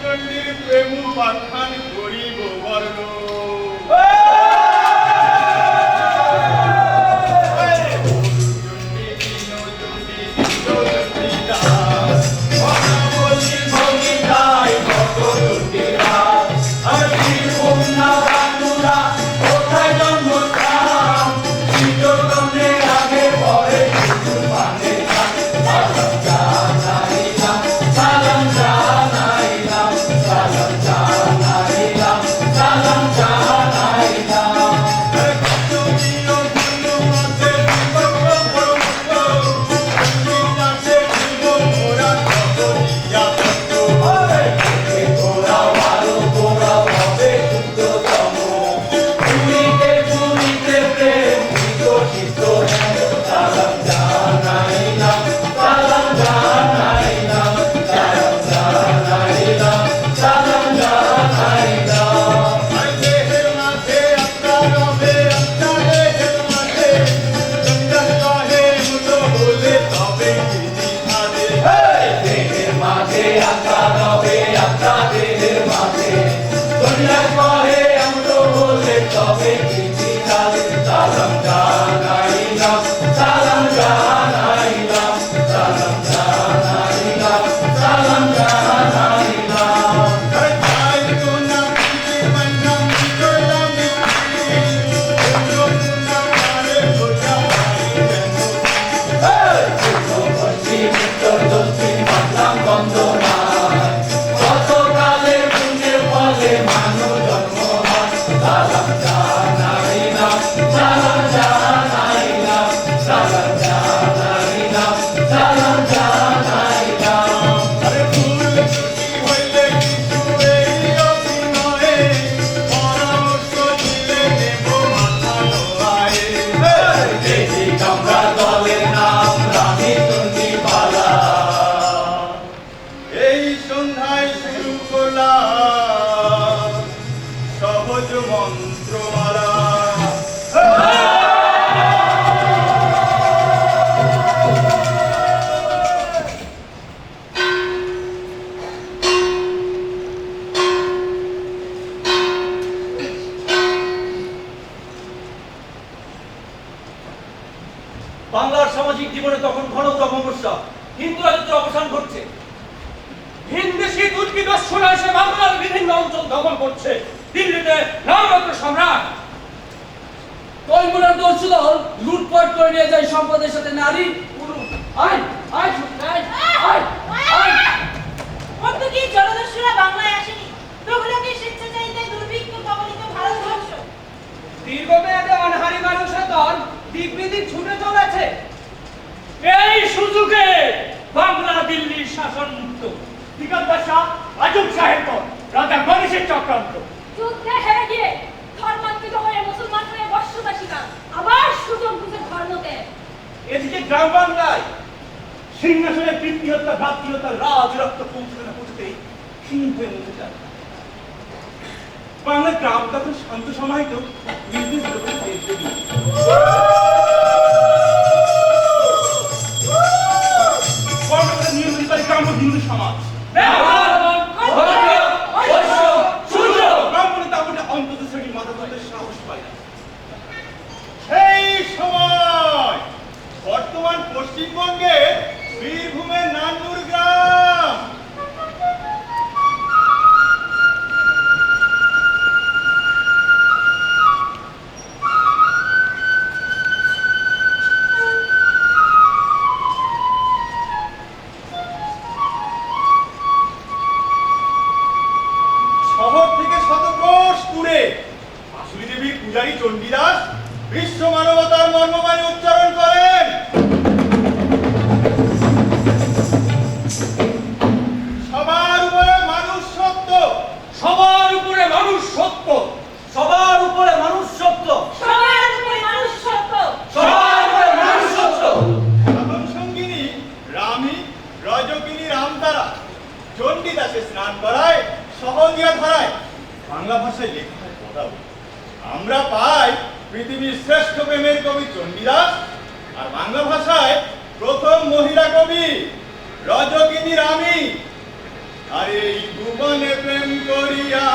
চণ্ডীর প্রেম পাখান করিব বর্ণ বাংলার সামাজিক জীবনে তখন ঘনতম সমস্যা হিন্দু রাজত্বের অবসান ঘটছে। হিন্দেশি তুর্কি দস্যুরা এসে বাংলার বিভিন্ন অঞ্চল দখল করছে। দিল্লিতে নামমাত্র সম্রাট তৈমুরের দস্যুদল লুটপাট করে নিয়ে যায় সম্পদের সাথে নারী পুরুষ। আয় আয় আয় আয় আয় পর্তুগিজ জলদস্যুরা বাংলায় আসেনি, প্রভুলোকে স্বেচ্ছাচারিতায় দুর্ভিক্ষ কবলিত ভারতবর্ষ। দীর্ঘমেয়াদে অনাহারী মানুষের দল দিক-বিদিক ছুটে চলেছে। এই সুযোগে বাংলা দিল্লির শাসন মুক্ত। সিকান্দার শাহ আজম সাহেব রাজা গণেশের চক্রান্ত। যুদ্ধে হেরে গিয়ে ধর্মান্তরিত হয়ে মুসলমান হয়ে বর্ষতা শিকার, আবার সুযোগ বুঝে ধর্মতে। এদিকে গ্রাম বাংলায় সিংহাসনে পিতৃহত্যা ভ্রাতৃহত্যা রাজ রক্ত পৌঁছতেই ক্ষীণ হয়ে মুছে যায়। বাংলার গ্রাম তখন শান্ত সমাহিত নির্দেশ নিয়ন্ত্রণকারী গ্রাম হিন্দু সমাজ অন্তত শ্রেণীর মাথা তুলতে সাহস পায় না। সেই সময় বর্তমান পশ্চিমবঙ্গের বীরভূমের নান্নুর গ্রাম। শহর থেকে শতক্রোশ দূরে আসুরি দেবীর পূজারী চণ্ডীদাস বিশ্ব মানবতার মর্মবাণী উচ্চারণ করেন। সবার উপরে মানুষ সত্য, সবার উপরে মানুষ সত্য, সবার উপরে মানুষ সত্য, সবার উপরে মানুষ সত্য, সবার উপরে মানুষ সত্য। সাধন সঙ্গিনী রামী রজকিনী রামতারা চণ্ডীদাসে স্নান করায় সহজিয়া ধারায় বাংলা ভাষায় লেখা হয় পদাবলী। আমরা পাই পৃথিবীর শ্রেষ্ঠ প্রেমের কবি চণ্ডীদাস, আর বাংলা ভাষায় প্রথম মহিলা কবি রজকিনী রামী। আরে এই ভুবনে প্রেম করিয়া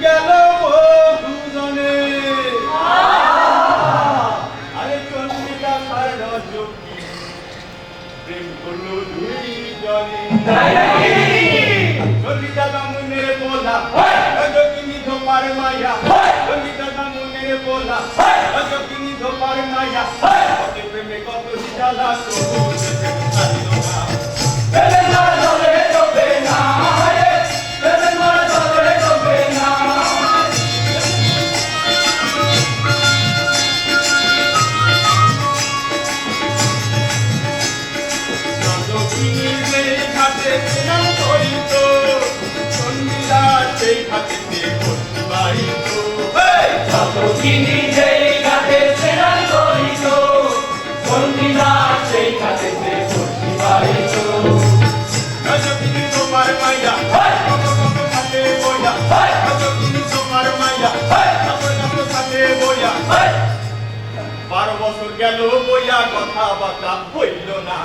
গেল বহুজনে। আরে চন্ডিকা আর রজনী প্রেম করলো দুইজনে। চন্ডিকা দামুনের বলা রজকিনী ধোপার মায়া, চন্ডিকা দামুনের বলা রজকিনী ধোপার মায়া, কত প্রেমে কত জ্বালা তবু প্রেম ছাড়িল না। প্রেমের মালা জলে ডোবে না রে, প্রেমের মালা জলে ডোবে না। রজকিনীর সেই ঘাটে স্নান করিত, চন্ডিকা সেই ঘাটেতে বসি বাড়িত। রজকিনী যেই ঘাটে স্নান করিত, চন্ডিকা সেই ঘাটেতে বসি বাড়িত। রজকিনী তোমার মাইয়া ঘাটে বইয়া, রজকিনী তোমার মাইয়া ঘাটে বইয়া। 12 বছর গেল বইয়া, কথাবার্তা হইল না।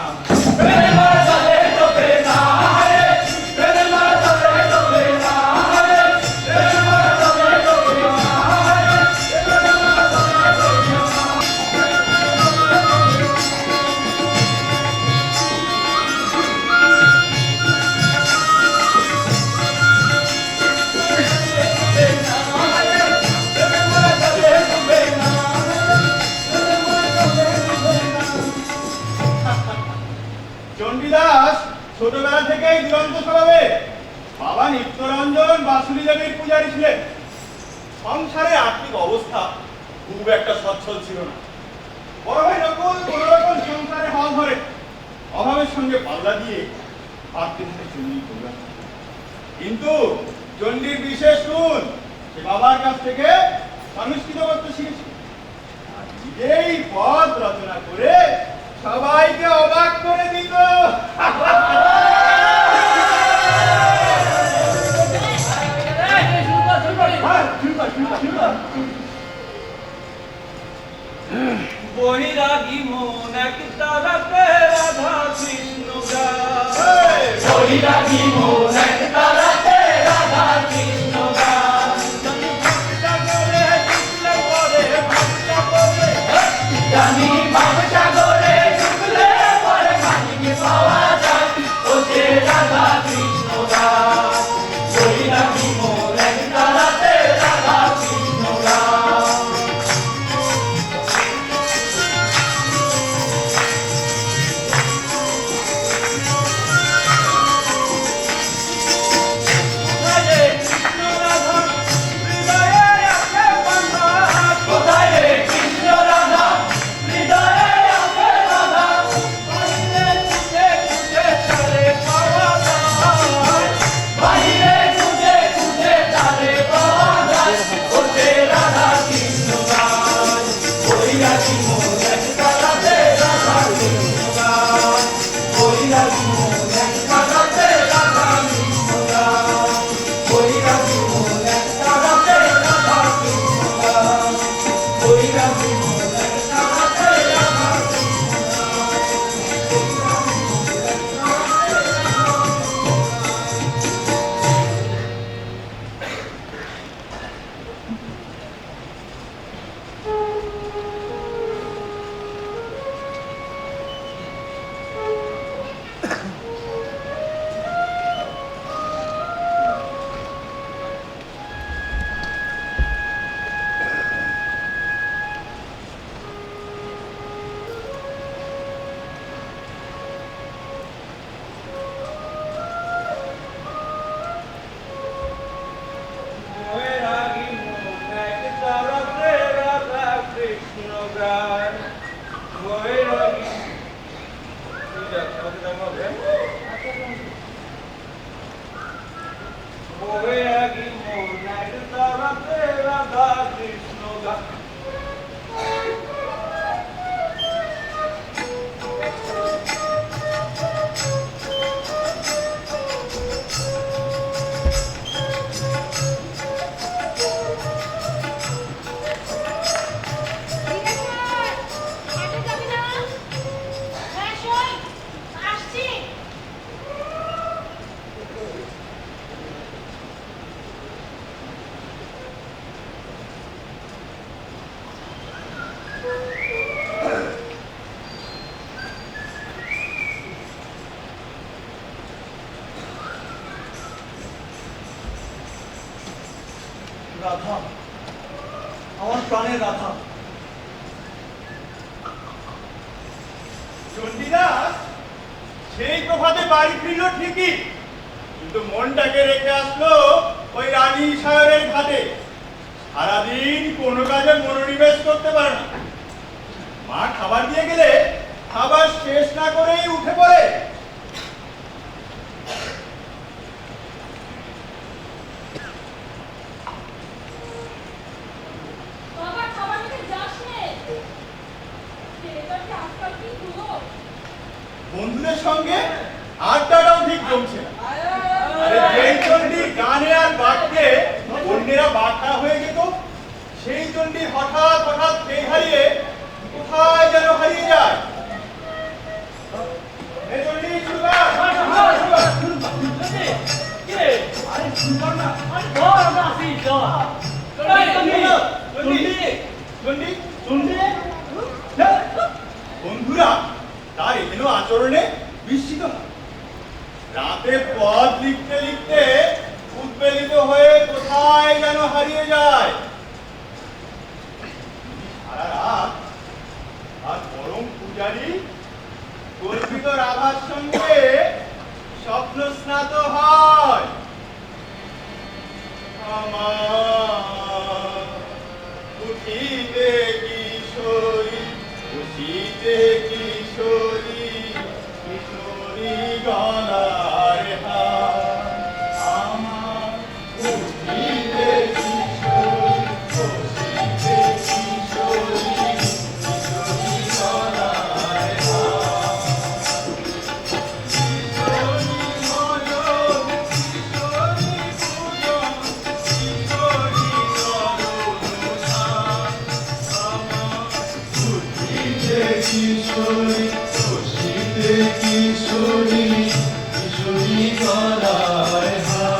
প্রেমের মালা জলে ডোবে না রে, প্রেমের মালা জলে ডোবে না রে, প্রেমের মালা জলে ডোবে না রে, প্রেমের মালা জলে ডোবে না। চণ্ডীদাস ছোটবেলা থেকেই দুরন্ত স্বভাবে। বাবা নিত্যরঞ্জন বাসুরী দেবীর পূজারী ছিলেন। সংসারের আর্থিক অবস্থা খুব একটা সচ্ছল ছিল না। বড় ভাই নকুল কোন রকম সংসারে হাল ধরে অভাবের সঙ্গে পাল্লা দিয়ে আর্থিক চণ্ডী পূজা। কিন্তু চণ্ডীর বিশেষ গুণ, সে বাবার কাছ থেকে সংস্কৃত করতে শিখেছে। আর নিজেই পদ রচনা করে সবাইকে অবাক করে দিত। বৈরাগী মন এক তারাতে রাধা কৃষ্ণ গায়। বৈরাগী মন এক তারাতে রাধা কৃষ্ণ গায়। জানি ভাবসাগরে ডুবলে পরে মানিকে পাওয়া যায়, ও যে রাধা কৃষ্ণ গায়। বৈরাগী মন এক তারাতে রাধা কৃষ্ণ গায়। কোথায় রে কৃষ্ণ রাধা, হৃদয়ে আছে রাধা। বাহিরে খুঁজে খুঁজে তারে পাওয়া যায়, বাহিরে খুঁজে খুঁজে তারে পাওয়া যায়, ও যে রাধা কৃষ্ণ গায়। বৈরাগী মন এক তারাতে রাধা কৃষ্ণ গায়। বৈরাগী মন এক তারাতে রাধা কৃষ্ণ গায়। বৈরাগী মন এক তারাতে রাধা কৃষ্ণ গায়। বৈরাগী মন এক তারাতে রাধা কৃষ্ণ গায়। বৈরাগী মন এক তারাতে রাধা কৃষ্ণ গায়। বৈরাগী বৈরাগী মন এক তারাতে রাধা কৃষ্ণ গায়। হাটে যাবি না? হ্যাঁ শোন, আসছি। রাধা, আমার প্রাণের রাধা। চণ্ডীদাস সেই প্রভাতে বাড়ি ফিরল ঠিকই, কিন্তু মনটাকে রেখে আসলো ওই রানী সাগরের ঘাটে। সারাদিন কোনো কাজে মনোনিবেশ করতে পারে না। মা খাবার দিয়ে গেলে খাবার শেষ না করেই উঠে পড়ে। বাবা খাবার নিতে যাস নে। ছেলেটার কি আজকাল কি হলো? বন্ধুদের সঙ্গে আড্ডাটাও ঠিক জমছে না। আরে যেই চণ্ডী গানে আর বাক্যে অন্যেরা বাঁকা হয়ে যেত, সেই চণ্ডী হঠাৎ হঠাৎ খেয়ে হারিয়ে কোথায় যেন হারিয়ে যায়। এই চণ্ডী শুরু কর, শুরু কর। বন্ধুরা তার এহেন আচরণে বিস্মিত হয়। রাতে পথ লিখতে লিখতে উদ্বেলিত হয়ে কোথায় যেন হারিয়ে যায়। সারা রাত আর পরম পূজারী কল্পিত রাধার সঙ্গে স্বপ্ন স্নাত হয়। আমার উঠিতে কিশোরী, উঠিতে কিশোরী, কিশোরী গলার হার। আমার উঠিতে কিশোরী, উঠিতে কিশোরী, কিশোরী গলার হার। কিশোরী নয়ন, কিশোরী পূজন, কিশোরী তরুণসার। আমার উঠিতে কিশোরী, উঠিতে কিশোরী, কিশোরী গলার হার।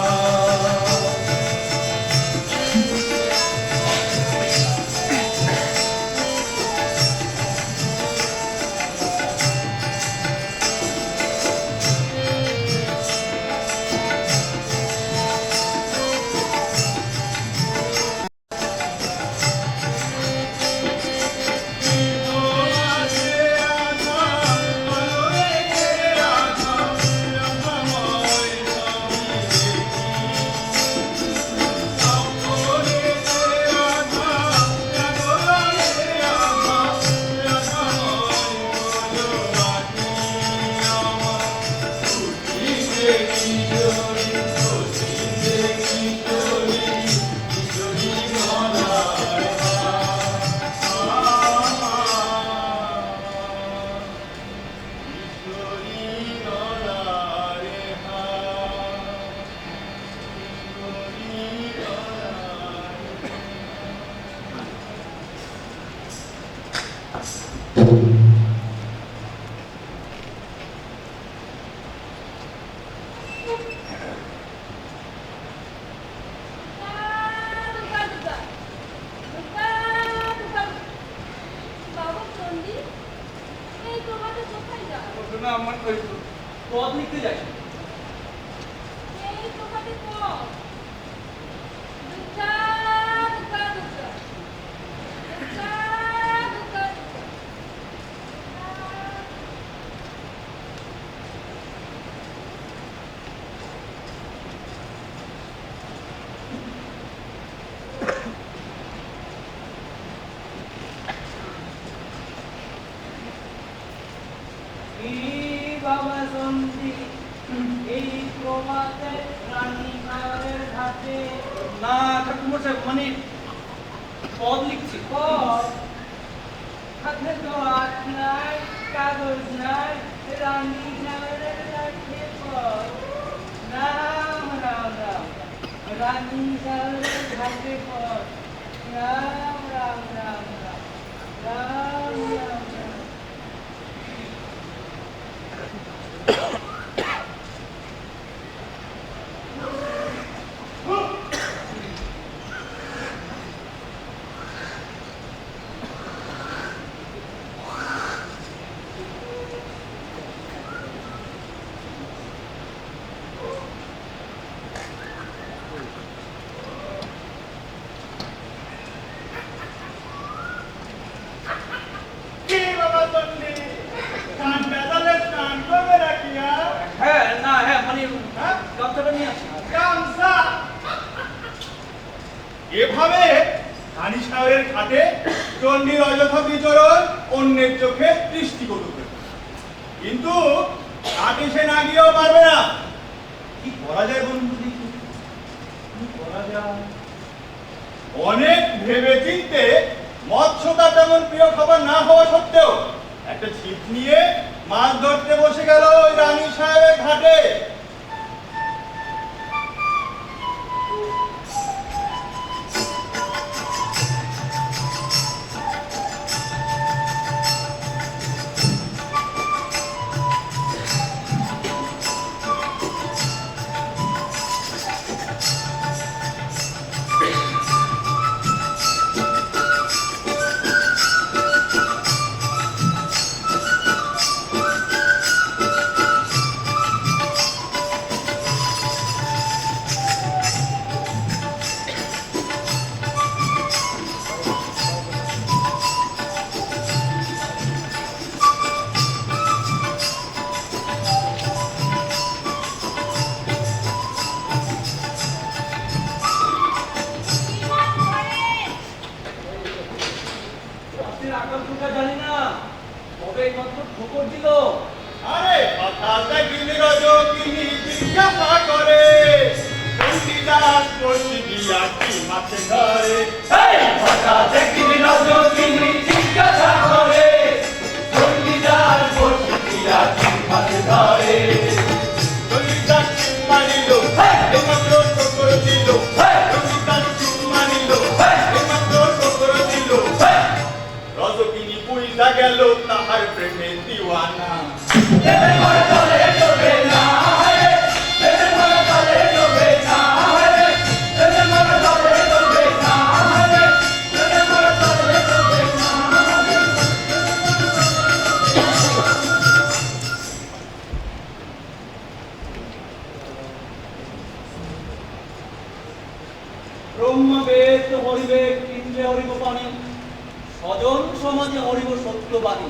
বাবা চণ্ডী, এই প্রভাতে কোথায় যাও? আমার পথ লিখতে যাই। এই প্রভাতে পথ। দুর্গা, দুর্গা, দুর্গা। দুর্গা, দুর্গা, দুর্গা। বাবা চণ্ডী, এই প্রভাতে রানী সাগরের ঘাটে। না ঠাকুর সাহেব, মানে পদ লিখছি। পথ হাতে তো হাত নাই, কাগজ নাই, রানী সাগরের ঘাটে পথ। রাম রাম রাম, রানী সাগরের ঘাটে পথ। রাম রাম রাম রাম, রাম রাম রাম। আছি। গামছা। এভাবে রানী সাহেবের ঘাটে চণ্ডীর অযথা বিচরণ অন্যের চোখে দৃষ্টিকটু হয়ে। কিন্তু ঘাটে সে না গিয়েও পারবে না। কি করা যায় বন্ধু দেখি? কি করা যায়? অনেক ভেবে চিনতে মৎস্যটা তেমন প্রিয় খাবার না হওয়া সত্ত্বেও একটা ছিপ নিয়ে মাছ ধরতে বসে গেল ওই রানী সাহেবের ঘাটে। রাতের আকাশটা জানি না কবে মাত্র ঠোকর দিল। আরে হঠাৎ গিনি রজকিনী জিজ্ঞাসা করে চণ্ডীদাস বসি দিয়া কি মাছে ধরে। এই হঠাৎ একদিন রজকিনী জিজ্ঞাসা করে চণ্ডীদাস বসে দিয়া কি মাছ ধরে। চণ্ডীদাস চুপ মারিল, এইমাত্র ঠোকর দিল। চণ্ডীদাস চুপ মারিল, এইমাত্র ঠোকর দিল। রজকিনী বুঝা গেল তাহার প্রেমে দিওয়ানা। প্রেমের মনে চলে ডোবে না রে, প্রেমের মনে চলে ডোবে না রে, প্রেমের মনে চলে ডোবে না রে, প্রেমের মনে চলে ডোবে না রে। ব্রহ্মবেদ হরিবেদ ইন্দ্রে হরিব পানি, স্বজন সমাজে হরিব সত্যবাদী,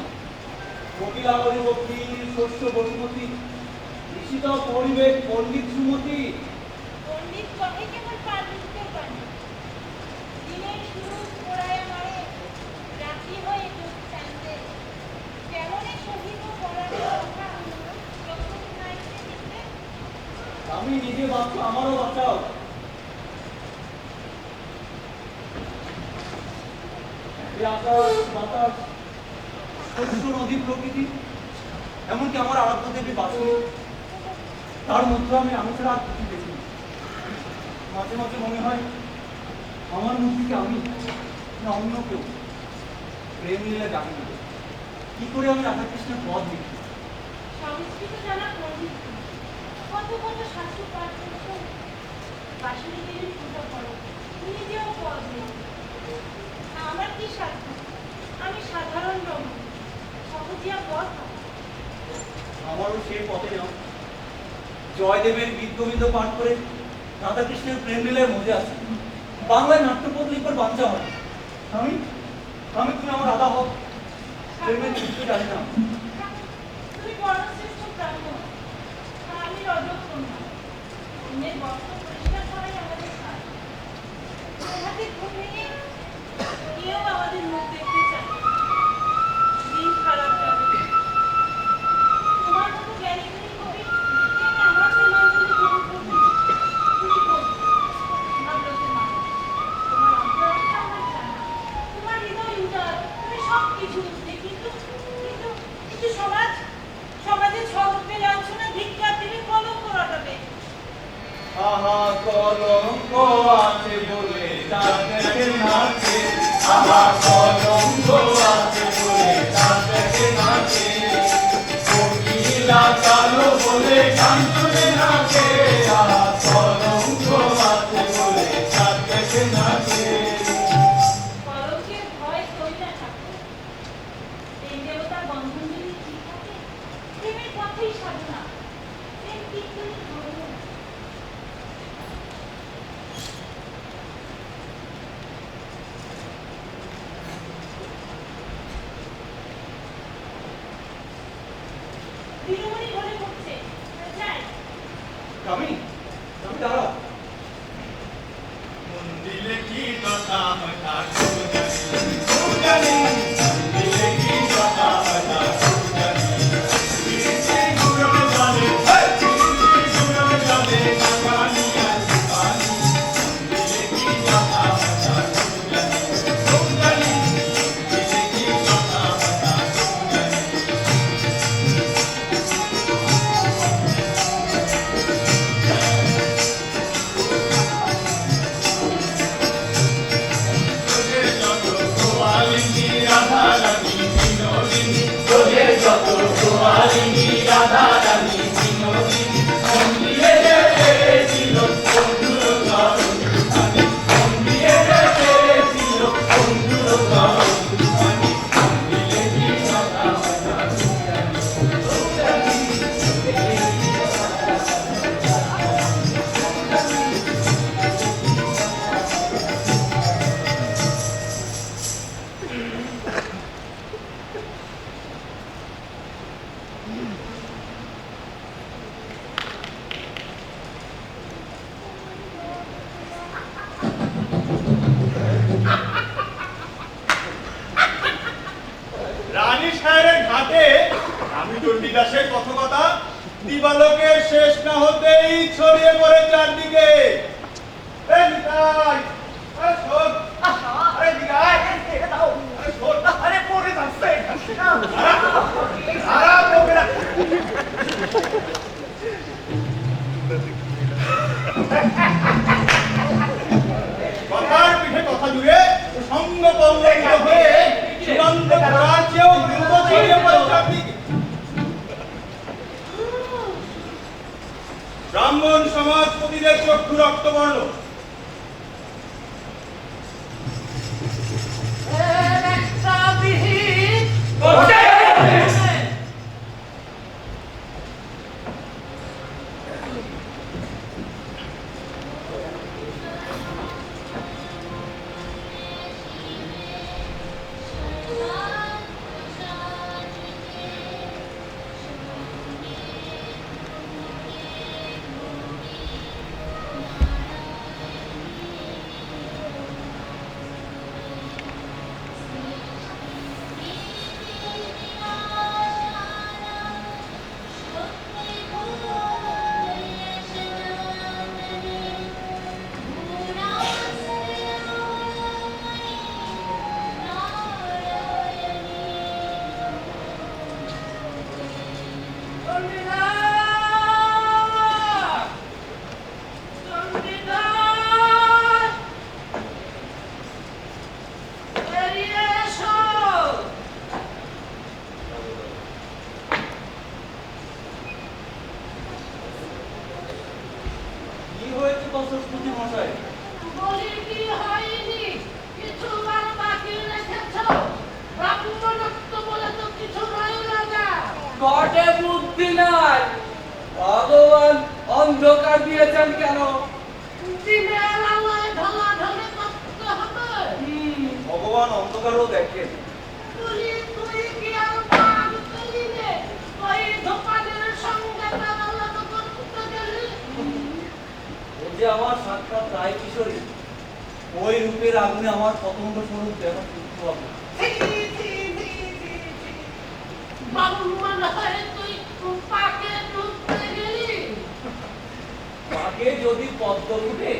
কপিলা হরিব ক্ষীর শস্য বসুমতী, ঋষিত হরিবেদ পণ্ডিত সুমতি। পণ্ডিত কহে কেবল পার্বতীর বাণী। দিনের শুরু পোড়ায় মারে, রাত্রি হয়ে চোখ চাঁদে। কেমনে সহিব পরাণের কথা, যখন নাইতে দিতে। আমি নিজে বাঁচো, আমারও বাঁচাও। এই আকাশ বাতাস শস্য নদী প্রকৃতি, এমনকি আমার আরাধ্য দেবী বাসুনি, তার মধ্যে আমি ছাড়া আর কিছু দেখি না। মাঝে মাঝে মনে হয় আমার মধ্যে কি আমি না অন্য কেউ প্রেম লীলা জানি না। কি করে আমি রাধা কৃষ্ণের পথ দেখি? সংস্কৃত জানা পণ্ডিত তুমি। কত কত শাস্ত্র পাঠ করেছো, বাসুরি দেবীর পূজা করো, নিজেও পদ নেই। আমার কি সাধ্য? আমি সাধারণ রমণ, সহজিয়া পথ আমার। আমারও সেই পথে নাও। জয়দেবের গীতগোবিন্দ পাঠ করে রাধাকৃষ্ণের প্রেম লীলায় মজে আছে। বাংলায় নাট্যপদ লিখবার বাঞ্ছা হয়। আমি আমি তুমি আমার রাধা হোক, প্রেমের কিছু জানি না। তুমি বর্ণশ্রেষ্ঠ ব্রাহ্মণ, আর আমি রজকন্যা। অন্যের বস্ত্র পরিষ্কার করাই আমাদের কাজ। প্রভাতে ঘুম ভেঙে কেউ আমাদের মুখ দেখতে চায় না। দিন খারাপ যাবে। তোমার মতো জ্ঞানী গুণী কবি কেন আমার প্রেমাঞ্জলি গ্রহণ করবে? তুমি করবে, ভাবলোকে মানুষ। তোমার অন্তরাত্মা আমার জানা। তোমার হৃদয় উদার, তুমি সব কিছু বুঝবে, কিন্তু সমাজে ছলকে লাঞ্ছনা ধিক্কার দিলে কলঙ্ক রটাবে। আহা কলঙ্ক আছে বলে চাঁদকে নাচে, আহা কলঙ্ক আছে বলে চাঁদকে নাচে, কোকিলা কালো বলে গান শুনে নাচে। আহা কলঙ্ক আছে বলে চাঁদকে নাচে। কলঙ্কের ভয় করি না ঠাকুর। এই দেবতার বন্ধন যদি ঠিক থাকে, প্রেমের পথেই সাধনা। প্রেম কীর্তনই ধর্ম। চণ্ডীদাসের কথকতা দিবালোকের শেষ না হতেই ছড়িয়ে পড়ে চারদিকে। এই নিতাই, আরে শোন, আরে এদিকে আয়, আরে শোন, আরে পড়ে যাচ্ছে। খারাপ লোকেরা। কথার পিঠে কথা জুড়ে সঙ্গ পল্লবিত হয়ে চূড়ান্ত করার চেয়েও দ্রুত ছড়িয়ে পড়ে চারদিকে। ব্রাহ্মণ সমাজপতিদের চক্ষু রক্তবর্ণ। ভগবান অন্ধকার দিয়েছেন কেন? ভগবান অন্ধকারও দেখেন। যে আমার সাক্ষাৎ রায় কিশোরী, ওই রূপের আগুনে আমার পতঙ্গ স্বরূপ দেহ যুক্ত হবে। পাকে যদি পদ্ম ফুটে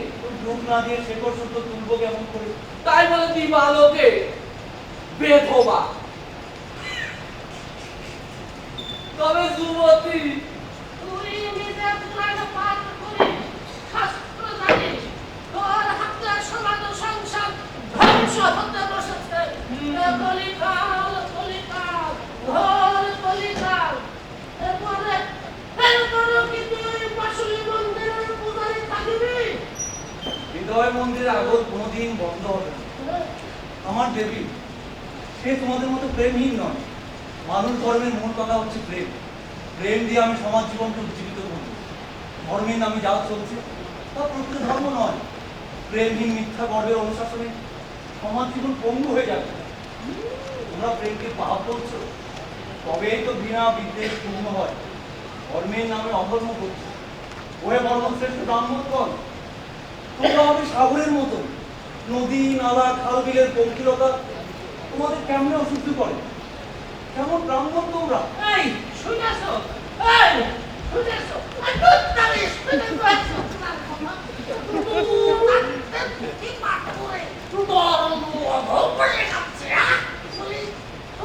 ডুব না দিয়ে শেকড় শুদ্ধ তুলবো কেমন করে? তাই বলে দিবালোকে বেধবা। তবে যুবতী তুই নিজে পুরাণ পাঠ করিস, শাস্ত্র জানিস, তোর হাতে সমাজ সংসার ধ্বংস হতে বসেছে। কলিকাল, কলিকাল, ঘোর কলিকাল। এরপরও কি তুই বাসুলি মন্দিরের পূজারি থাকিবি? হৃদয় মন্দিরের আগত কোনোদিন বন্ধ হবে না। আমার দেবী, সে তোমাদের মতো প্রেমহীন নয়। মানুষ ধর্মের মূল কথা হচ্ছে প্রেম। প্রেম দিয়ে আমি সমাজ জীবনকে উজ্জীবিত করব। ধর্মের নামে যা চলছে তা প্রকৃত ধর্ম নয়। প্রেমহীন মিথ্যা গর্বের অনুশাসনে সমাজ জীবন পঙ্গু হয়ে যাবে। তোমরা প্রেমকে পাপ করছো, তবেই তো ঘৃণা বিদ্বেষ পূর্ণ হয়। ধর্মের নামে অধর্ম করছো। ওহে বর্ণশ্রেষ্ঠ ব্রাহ্মণগণ, তোমরা হবে সাগরের মতো। নদী নালা খাল বিলের পঙ্কিলতা তোমাদের কেমনে অশুদ্ধ করে? কেমন ব্রাহ্মণ তোমরা? এই শুনেছো? এই শুনেছো? দুধ তালিশ শুনে পাচ্ছো না কথা? কি পাঠ করে গরম অভ্রে খাচ্ছে?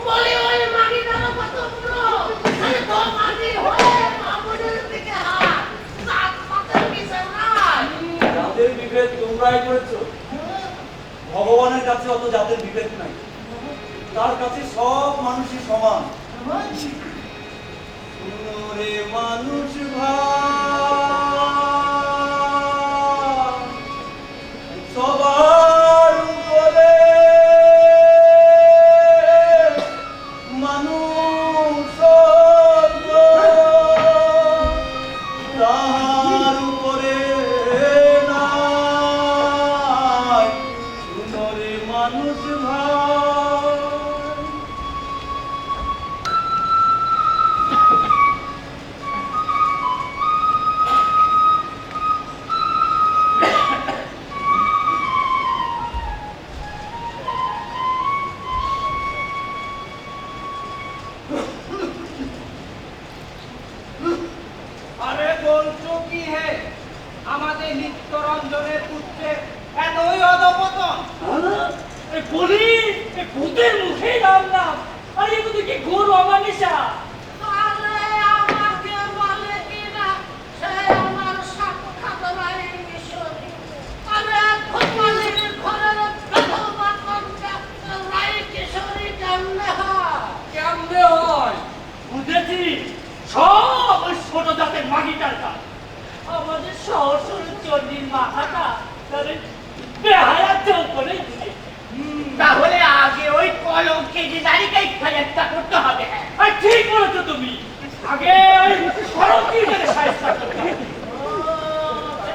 বলি ওই মাগিটার কত পুরো, আরে তো মাগি হয়ে মামুনের দিকে হাত সাত পাতের পিছে নাই। জাতের বিভেদ তোমরাই করেছো। ভগবানের কাছে অত জাতের বিভেদ নাই। তার কাছে সব মানুষই সমান। রে মানুষ সবার উপরে মানুষ তাহার উপরে নাই সুন্দরে মানুষ নিত্যরঞ্জনের পুত্রে এতই অধপতন? বলি ভূতের মুখে নাম নাম, আর এগুলো কি ঘোর অমানিসা? আরে আমাকে বলে কিনা সে আমার সাক্ষাৎ বাড়ির মিশরি। আরে ভোপালের ঘরের বিধবা কন্যা রায় কিশোরী কেমনে হয়? কেমনে হয় বুঝেছি, সব ওই ছোট জাতের মাগিটার কাজ। আমাদের সহজ সরল চন্ডির মাথাটা তাদের বেহায়া চৌকনে ঘুরে। তাহলে আগে ওই কলঙ্কের দাড়িটাই খায়াতটা করতে হবে। আর ঠিক বলেছো তুমি, আগে ওই সরকিটাকে সাহায্য করতে হবে। ও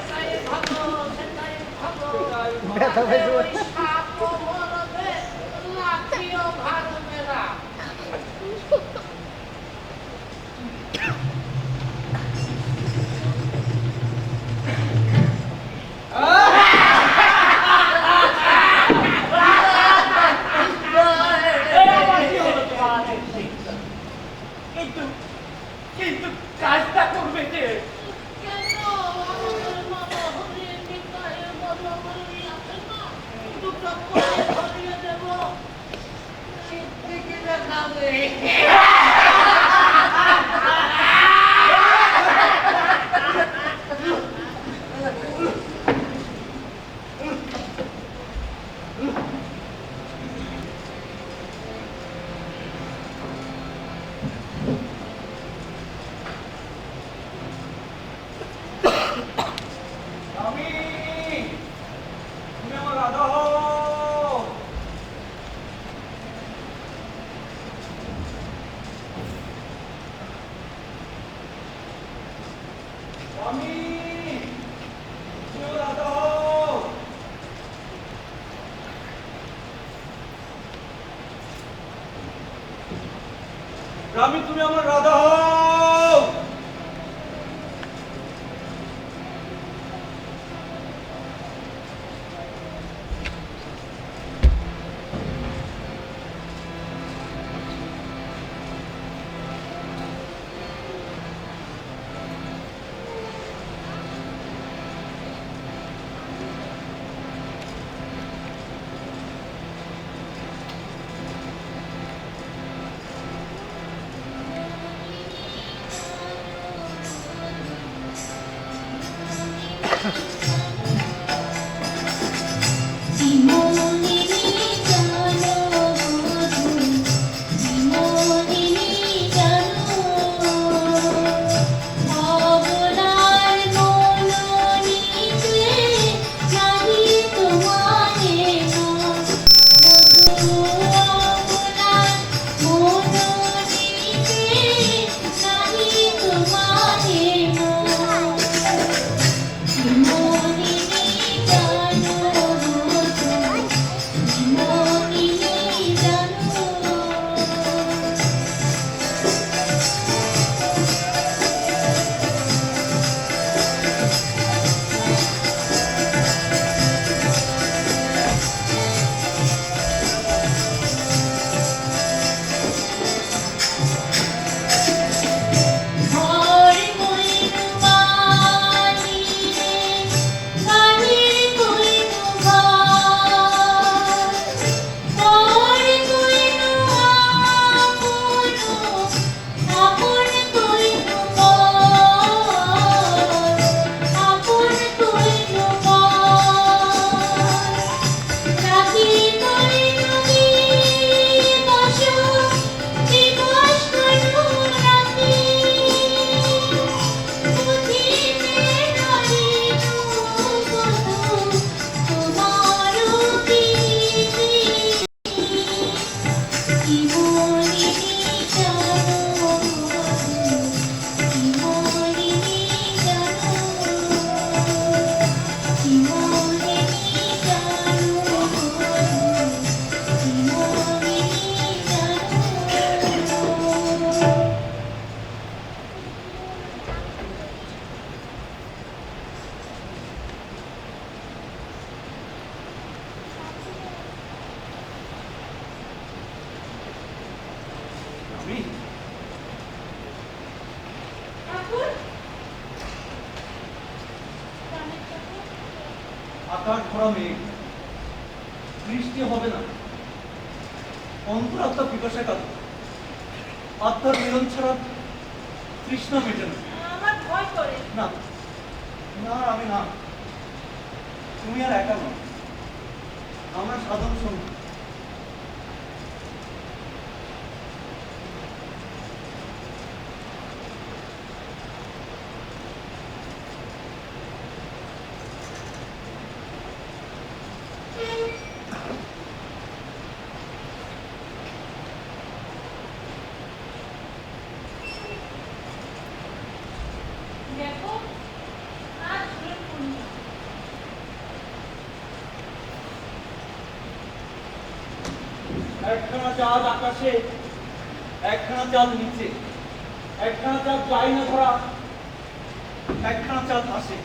সেটাই ভালো, সেটাই ভালো। ওই সাপও মরবে, লাঠিও ভাঙবে না। এই আবার কি হলো তোমার? কিন্তু কিন্তু কাজটা করবে যে? কেন আমাদের নবহরির নিকায়ের বনবলী আছে না? দুটো করে ধরিয়ে দেব। সিদ্দিকি দেখাবে। আমি তুমি আমার রাধা হও। আমি তুমি আমার রাধা হও। রামি তুমি আমার রাধা হও। আকাশ ভরা মেঘ, বৃষ্টি হবে না, অন্তরাত্মা পিপাসা কাঁদে, আত্মার মিলন ছাড়া তৃষ্ণা মেটে না। আমার ভয় করে। না না আমি না, তুমি আর একা নও, আমরা সাধন সঙ্গী। দেখো, আজ ঝড়ের পূর্ণিমা। একখানা চাঁদ আকাশে, একখানা চাঁদ নিচে, একখানা চাঁদ যায় না ধরা, একখানা চাঁদ আসে।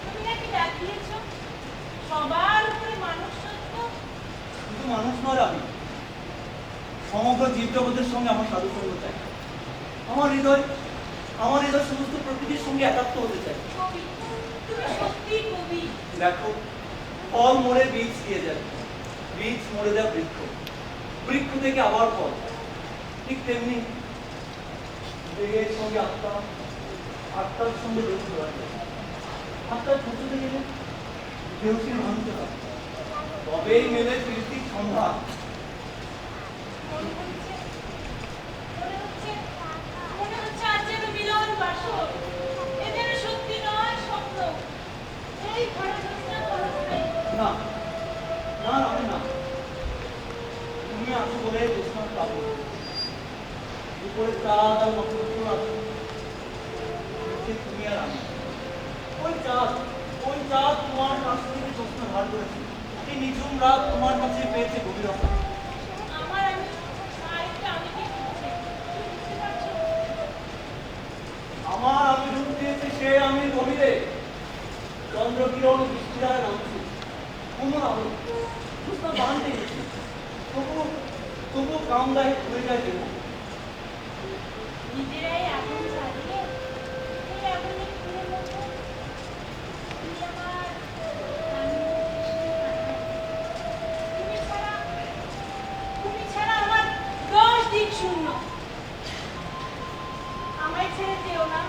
তুমি নাকি দেখিয়েছ সবার উপরে মানুষ সত্য। কিন্তু মানুষ নয় আমি, সমগ্র জীবজগতের সঙ্গে আমার সাধুসঙ্গ চাই। আমার হৃদয় সমস্ত প্রকৃতির সঙ্গে একাত্ম হতে চাই। কবি, তুমি সত্যি কবি। দেখো, ফল মরে বীজ দিয়ে যায়, বীজ মরে যায় বৃক্ষ, বৃক্ষ থেকে আবার ফল। ঠিক তেমনি দেহের সঙ্গে আত্মা, আত্মার সঙ্গে দেহ জোড়া যায়। আত্মার খুঁজতে গেলে দেহশীল ভাঙতে হয়, তবেই মেলে কীর্তির সন্ধ্যা। মনে হচ্ছে আজ যেন মিলন বাসর। এ যেন সত্যি নয়, স্বপ্ন। এই ঘরে জ্যোৎস্না পরশে। না না আমি না, তুমি আছো বলে জ্যোৎস্নার পাবো। উপরে চাঁদ আর নক্ষত্র আছে, নিচে তুমি আর আমি। ওই চাঁদ তোমার কাছ থেকে জ্যোৎস্না ধার করেছে, এই নিঝুম রাত তোমার কাছে পেয়েছে গভীরতা। আমার আরেকটা আমি কি করছে তুমি বুঝতে পারছো? আমার আমি রূপ দিয়েছে সে আমি গভীরে, চন্দ্রকিরণ বৃষ্টিধারা নামছে, কোমল আলো জ্যোৎস্না বাঁধতে গেছে, তবু কামদায় হয়ে যায় দেব। নিজেরাই আগুন জ্বালিয়ে এই আগুনে পুড়ে মতো তুমি আমার তুমি ছাড়া আমার 10 দিক শূন্য। আমায় ছেড়ে যেও না।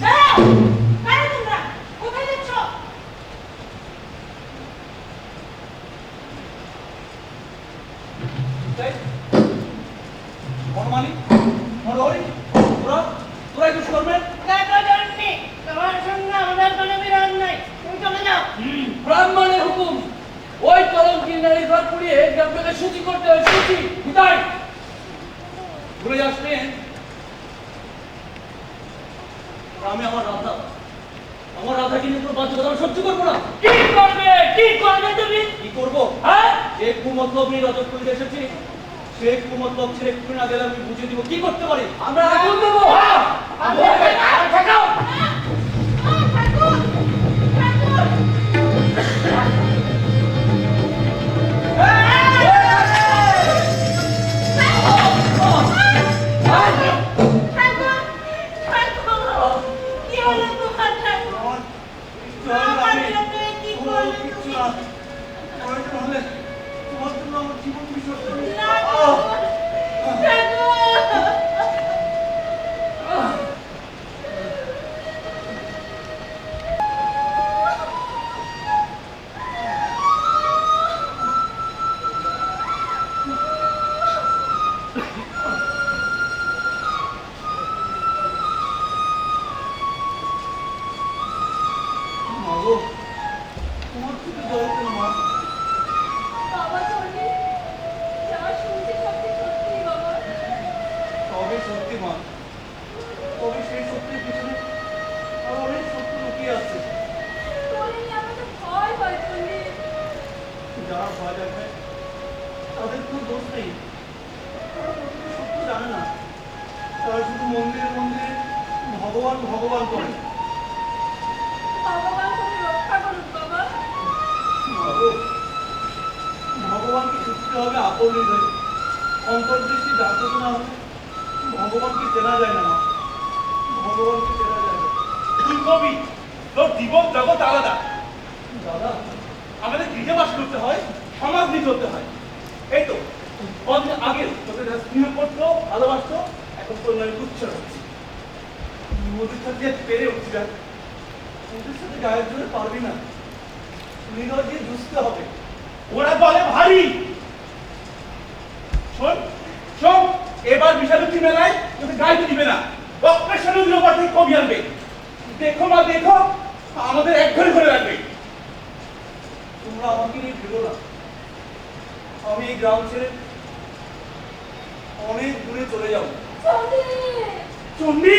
দাঁড়াও! কারা তোমরা? কোথায় যাচ্ছ? তাই বনমালী, নরহরি, তোরাই দুষ্কর্মের দেখো জন্যে, তোমার সঙ্গে আমাদের কোনো বিরোধ নাই, তুমি চলে যাও। ব্রাহ্মণের হুকুম, ওই কলঙ্কির নারীর ঘর পুড়িয়ে গ্রামটাকে শুচি করতে হয়। শুচি বিদায়। ঘুরে আসবেন। আমি আমার রাধাকে নিয়ে কোনো বাধ্যকতা আমি সহ্য করবো না। কি করবে তুমি? কি করবো? হ্যাঁ, যে কুমতলব নিয়ে রজত করে এসেছি, সে কুমতলব ছেড়ে ঘুরে না গেলে আমি বুঝিয়ে দিব কি করতে পারি। আমরা আগুন দেবো। হ্যাঁ, আগুন দেবো। ঠেকাও। ঠাকুর! ঠাকুর! ঠাকুর! ঠাকুর! কি হলো তোমার ঠাকুর? আমার কিচ্ছু হয় না, আমার আমি সাথে কি করলে কিচ্ছু তুমি? না। প্রয়োজন হলে তোমার জন্য আমার জীবন বিসর্জন দিই। ঠাকুর! ঠাকুর! মন্দিরে মন্দিরে ভগবান ভগবান করে। ভগবান তুমি রক্ষা করুন বাবা। ভগবানকে খুঁজতে হবে আপন হৃদয়ে, অন্তর্দৃষ্টি জাগ্রত না হলে ভগবানকে চেনা যায় না মা, ভগবানকে চেনা যায় না। তুই কবি, তোর জীবন জগৎ আলাদা। দাদা, আমাদের গৃহে বাস করতে হয়, সমাজ নিয়ে চলতে হয়। এই তো কদিন আগে তোদের স্নেহ করতো, ভালোবাসতো, এখন তোর নামে তুচ্ছ হচ্ছে। ওদের সাথে পেরে উঠছি না, ওদের সাথে গায়ের জোরে পারবি না, হৃদয় দিয়ে বুঝতে হবে। ওরা বলে ভারী। শোন শোন, এবার বিশালক্ষী মেলায় তোকে গাইতে দিবে না, অপারেশনের উপর থেকে কবি আনবে। দেখো মা দেখো, আমাদের এক ঘরে ঘরে রাখবে। তোমরা আমাকে নিয়ে ভেবো না, আমি এই গ্রাম ছেড়ে অনেক দূরে চলে যাবো। চন্ডী,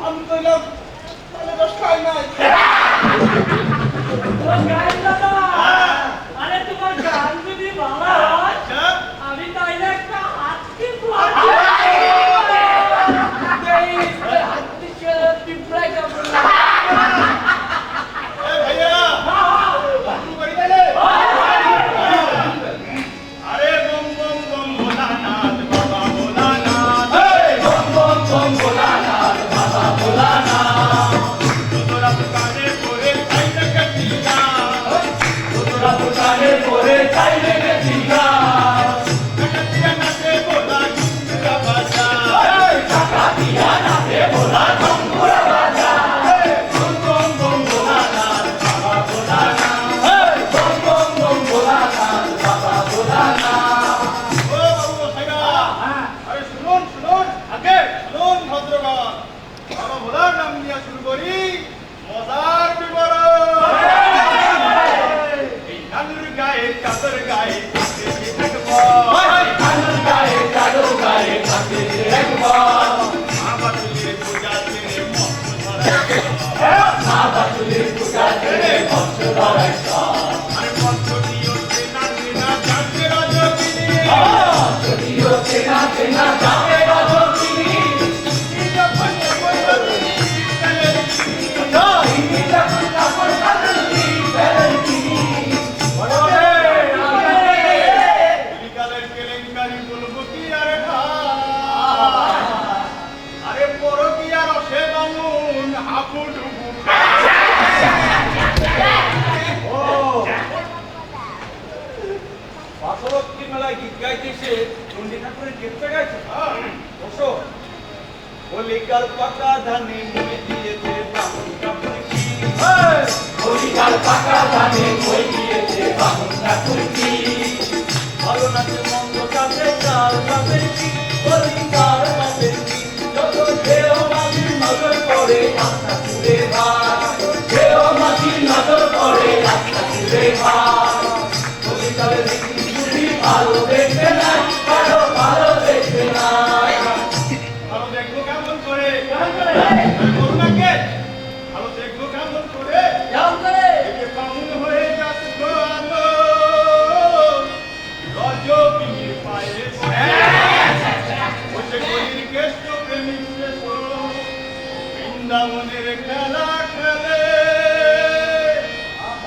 আমি কইলাম তাহলে দোষ খাই নাই। তোমার গান দাদা, আরে তোমার গান যদি ভালো হয়, আমি তাইলে একটা হাতকে আরে বম বম বম ভোলানাথ বাবা ভোলানাথ, তোরা পুকারে পড়ে চাইলে গেছিলা, গেছিলা নাচে ভোলা ঘুমরা বাজা, বম বম বম ভোলানাথ বাবা ভোলানাথ। ও বাবু গোসাইরা, আরে শুনুন শুনুন, আগে শুনুন ভদ্রগণ, বাবা ভোলার নাম নিয়ে শুরু করি মজার বিবরণ। এই নানুর গায়ে চাদর গায়ে থাকবো, মা বাতুলের পূজা ছেড়ে মস্ত ধরাই, আরে মস্ত দিও চেনা চেনা জানতে রজকিনী, এই যখন এগোই রজনী চলে কলিকালের কেলেঙ্কারি বলবো কি আরে ভাই, আরে পরকীয়া রসে বামুন হাবুডুবু। বাসরক্ষী মেলায় গীত গাইতে এসে চণ্ডী ঠাকুরের গীতটা গাইছে। বসো। কলিকাল পাকা ধানে মই দিয়েছে বামুন ঠাকুর কি, ভালো নাচে মন্দ কাছে কাল বাপের কি, কলিকাল বাপের কি, যত ঢেউ মাঝির নজর পড়ে রাস্তা জুড়ে ভাই, কলিকালের রীতি ভালো দেখতে নাই, ভালো দেখতে নাই। ভালো দেখবো কেমন করে, আরে করুণাকে ভালো দেখবো কেমন করে, এই যে বামুন হয়ে যাচ্ছ আলো রজকিনীর পায়ে পড়ে, ওই যে গলির কেষ্ট প্রেমিক শ্রেষ্ঠ বৃন্দাবনের খেলা খেলে,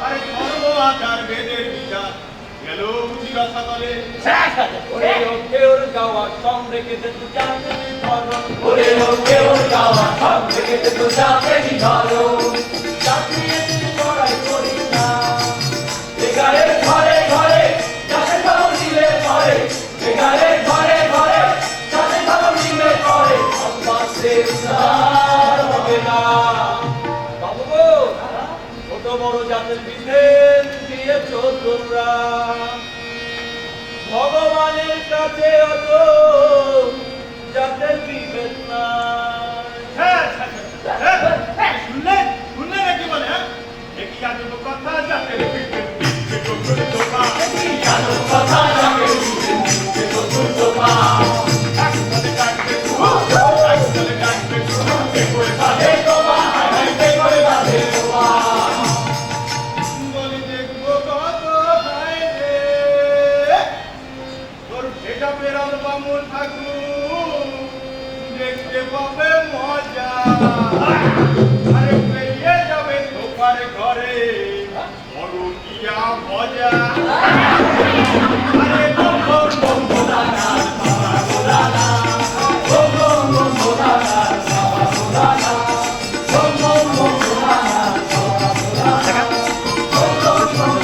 আরে ধর্ম আচার বেদের বিচার গেল বুঝি রসাতলে শেষ আছে ওরে ওর গাওয়া সং রেখেছে তু জানে ধরন ওরে ওকে ওর গাওয়া সব থেকে তো যাবে ধরো চাকরিয়ে পড়াই করি না বেগারে ঘরে ঘরে যাতে খবর দিলে পরে বেগারে ঘরে ঘরে যাতে খবর দিলে পরে আব্বাসে উদ্ধার হবে না বাবু গো ছোট বড় জাতের বিধেন দিয়েছ তোমরা ভগবানের কাছে অত জাতের বিভেদ নাই হ্যাঁ, হ্যাঁ, হ্যাঁ, শুনলেন শুনলেন নাকি বলে হ্যাঁ একই আজব কথা জাতের বিভেদ দিচ্ছে চতুর চোখা জানো কথা জাগে দিতে চতুর চোখা একসাথে কাটবে একসাথে কাটবে করে বাঁধে তোমা হাইতে করে বাঁধে তোমা বলি দেখবো কত হায় রে তোর ভেটা পেরাল বামুন ঠাকুর দেখতে পাবে মজা আরে পেরিয়ে যাবে তোপার ঘরে বড় কিয়া মজা আরে বম বম বম গোদানা বাবা গোদানা বম বম বম গোদানা বাবা গোদানা বম বম বম গোদানা বাবা গোদানা বম বম বম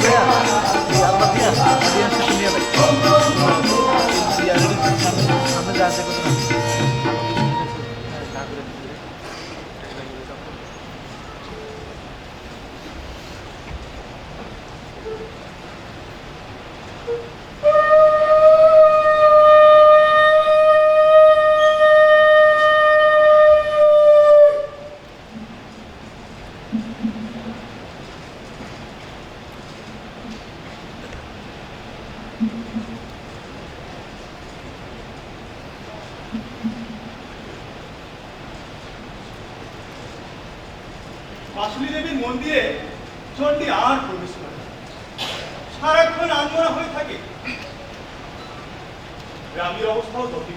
বাসুলি দেবীর মন্দিরে চণ্ডী আর প্রবেশ করে না। সারাক্ষণ আনমনা হয়ে থাকে গ্রামের অবস্থাও ততই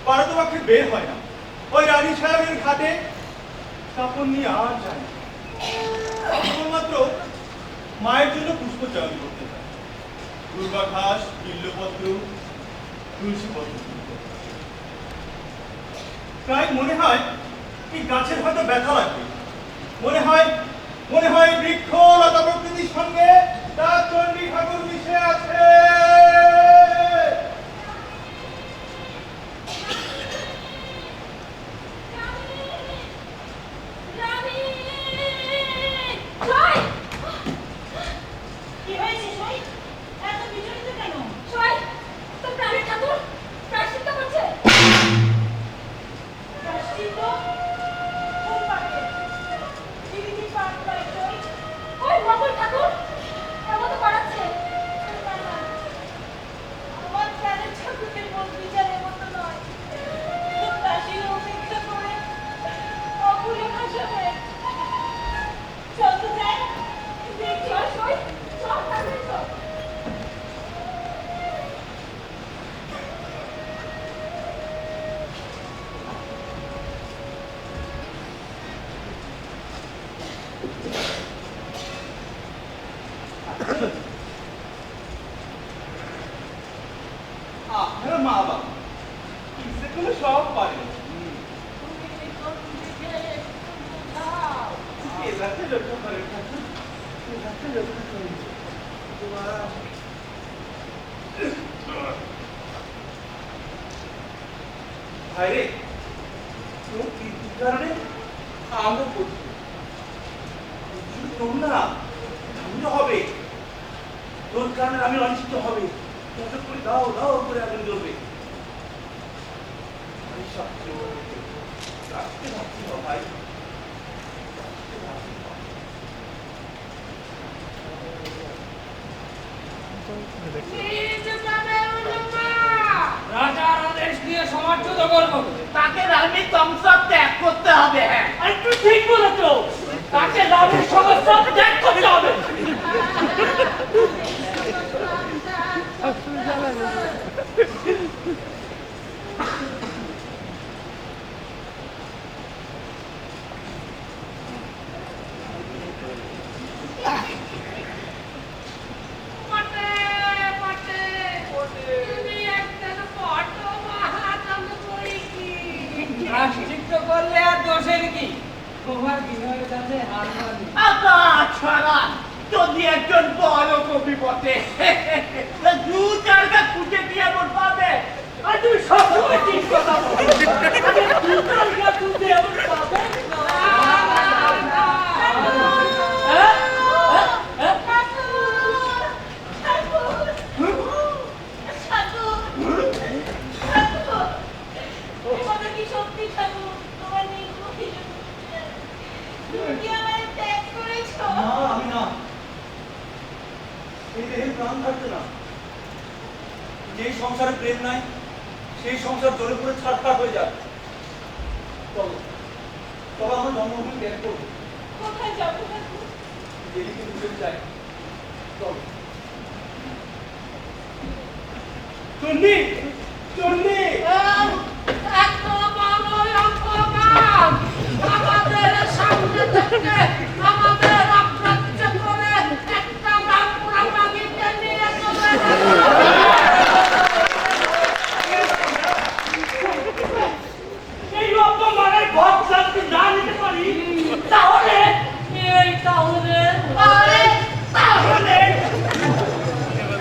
পারতপক্ষে বের হয় না ওই রানী সাহেবের ঘাটে কাপড় নিয়ে আর যায় না কেবলমাত্র মায়ের জন্য পুষ্প চয়ন করতে যায় দুর্বাঘাস বিল্লপত্র তুলসীপত্র প্রায় মনে হয় এই গাছের হয়তো ব্যথা লাগবে মনে হয় বৃক্ষ লতা প্রকৃতির সঙ্গে তার চণ্ডী ঠাকুর মিশে আছে রানী জয় কি হয়েছে জয় এত বিচলিত কেন জয় তো প্রাণের ঠাকুর প্রায়শ্চিত্ত করছে প্রায়শ্চিত্ত কোন পাকে দিদি পাক পায় জয় ওই মঙ্গল ঠাকুর এমন তো করাচ্ছে না, না, আমার প্রাণের ঠাকুরের মন বিচারের মতো নয় দাসীর উপেক্ষা করে অকুলে ভাসাবে চল তো যাই দেখি আসই চল তাহলে চল আপনার মা বাবা কিসে কোনো সব পারে তুমি কোন দিকে যাও এ রাতে লক্ষ্য করে ঠাকুর এ রাতে লক্ষ্য করে ভাইরে তোর কীর্তির কারণে আমরা করছি তোর না ঠান্ডা হবে তোর কারণে আমি অনিষ্ট হবে কত করে দাও দাও করে আগুন জ্বলবে আমি সবচেয়ে বড় রাখতে পারছি না ভাই রাখতে পারছি না। নিজ প্রাণে উলুমা রাজার আদেশ দিয়ে সমাজচ্যুত করবো তাকে রানী তমস ত্যাগ করতে হবে হ্যাঁ আর তুই ঠিক বলেছো তাকে রানীর সমস্যা ত্যাগ করতে হবে পাটে পাটে তোমার বিনয়ের কাছে হার মানি। তাছাড়া যদি একজন বড় কবি বটে দু চারটা খুঁজে দিয়ে এমন পাবে। আর তুমি সবসময় ঠিক কথা বলো। আরে দু চারটা খুঁজে এমন পাবে না। হ্যাঁ? হ্যাঁ? না আমি না, এই দেহে প্রাণ থাকবে না। যেই সংসারে প্রেম নাই সেই সংসার জ্বলে পুড়ে ছাড়খাড় হয়ে যায়। চলো তবে আমরা জন্মভূমি ত্যাগ করবো, কোথায় যাবো ঠাকুর? যেদিকে দুজন যাই। চলো চন্ডী, চন্ডী, আমাদের সামনে থেকে আমাদের আক্রান্ত করে একটা বাঁকুড়া বাগিতে নিয়ে চলে এই অপমানের বদলা যদি না নিতে পারি তাহলে তাহলে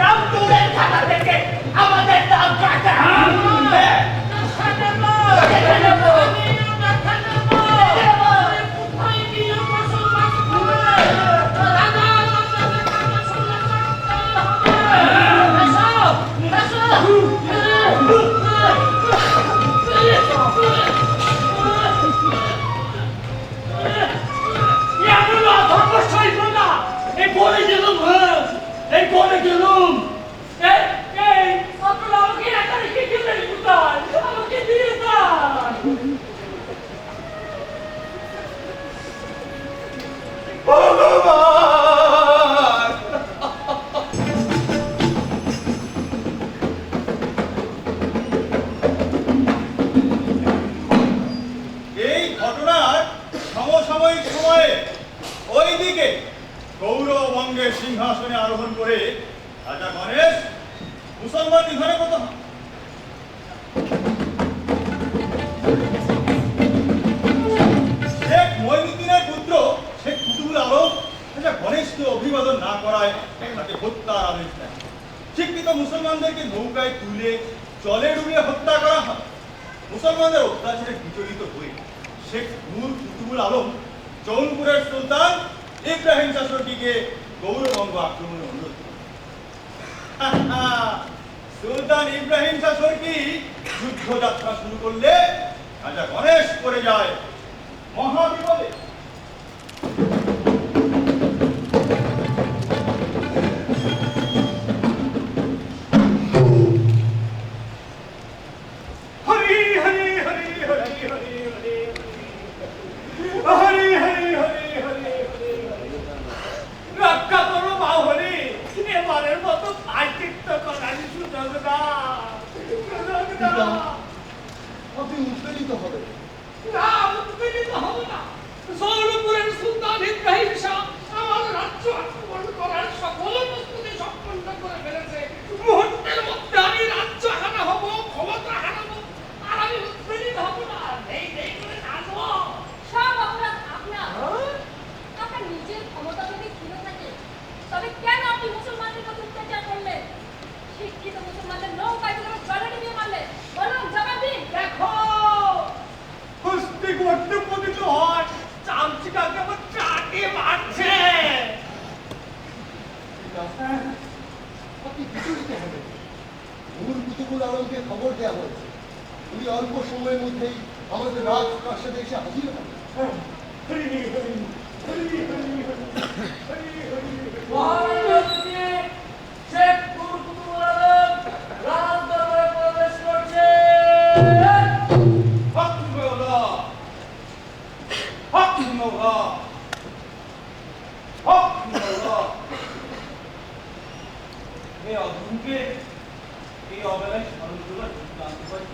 রামপুরের থানা থেকে আমাদের নাম কাটা হবে। এখনো অধর্ম সইব না। এই বলে গেলুম, এই বলে গেলুম। এই আপনারা আমাকে একা রেখে গেলেন কোথায়? আমাকে দিয়ে যান। ভগবান! এই ঘটনার সমসাময়িক সময়ে ওইদিকে গৌরবঙ্গের সিংহাসনে আরোহণ করে রাজা গণেশ মুসলমান নিধনে কত শেখ মঈনুদ্দিনের পুত্র শেখ কুতুবুল আলম রাজা গণেশকে অভিবাদন না করায় তাকে হত্যার আদেশ দেয়। শিক্ষিত মুসলমানদেরকে নৌকায় তুলে জলে ডুবিয়ে হত্যা করা হয়। মুসলমানদের অত্যাচারে বিচলিত হয়ে শেখ নূর কুতুবুল আলম জৌনপুরের সুলতান ইব্রাহিম শাসককে গৌরবঙ্গ আক্রমণের অনুরোধ করেন। সুলতান ইব্রাহিম শাসকী যুদ্ধযাত্রা শুরু করলে রাজা গণেশ পড়ে যায় মহাবিপদে। হরি হরি হরি হরি হরি হরি হরি হরি হরি হরি হরি রক্ষা করো বাহরি, এবারের মতো আর্থিক করার সুযোগ দাও। আপনি উৎপীড়িত হবে। না, উৎপীড়িত হব না। সৌরপুরের সুলতান ইব্রাহিম শাহ আমার রাজ্য আক্রমণ করার সকল প্রস্তুতি সম্পন্ন করে ফেলেছে। মুহূর্তের মধ্যে আমি রাজ্য হারা হব, ক্ষমতা হারাবো, আর আমি উৎপীড়িত হব না। নেই নেই করে নাচবো। সব অপরাধ আপনার। আপনার নিজের ক্ষমতা যদি ছিল থাকে তবে কেন আপনি মুসলমানদের প্রতি অত্যাচার করলেন? শিক্ষিত মুসলমানদের নৌকায় তুলে জলে ডুবিয়ে মারলেন। বলুন জবাব দিন। দেখো, কুস্তি করতে পতিত হয়, চামচিকাকে আমার চাটিয়ে মারছে। আপনি বিচলিত হবেন। নূর কুতুবুল আলমকে খবর দেওয়া হয়েছে, উনি অল্প সময়ের মধ্যেই আমাদের রাজপ্রাসাদে এসে হাজির হবেন। হরি হরি হরি হরি হরি হরি হরি। মহারাজকে শেখ কুতুবুল আলম রাজদরবারে প্রবেশ করছে। হাকিমুল্লাহ হাকিমুল্লাহ হাকিমুল্লাহ এই অধমকে এই অবেলায় স্মরণ করার জানতে পারি।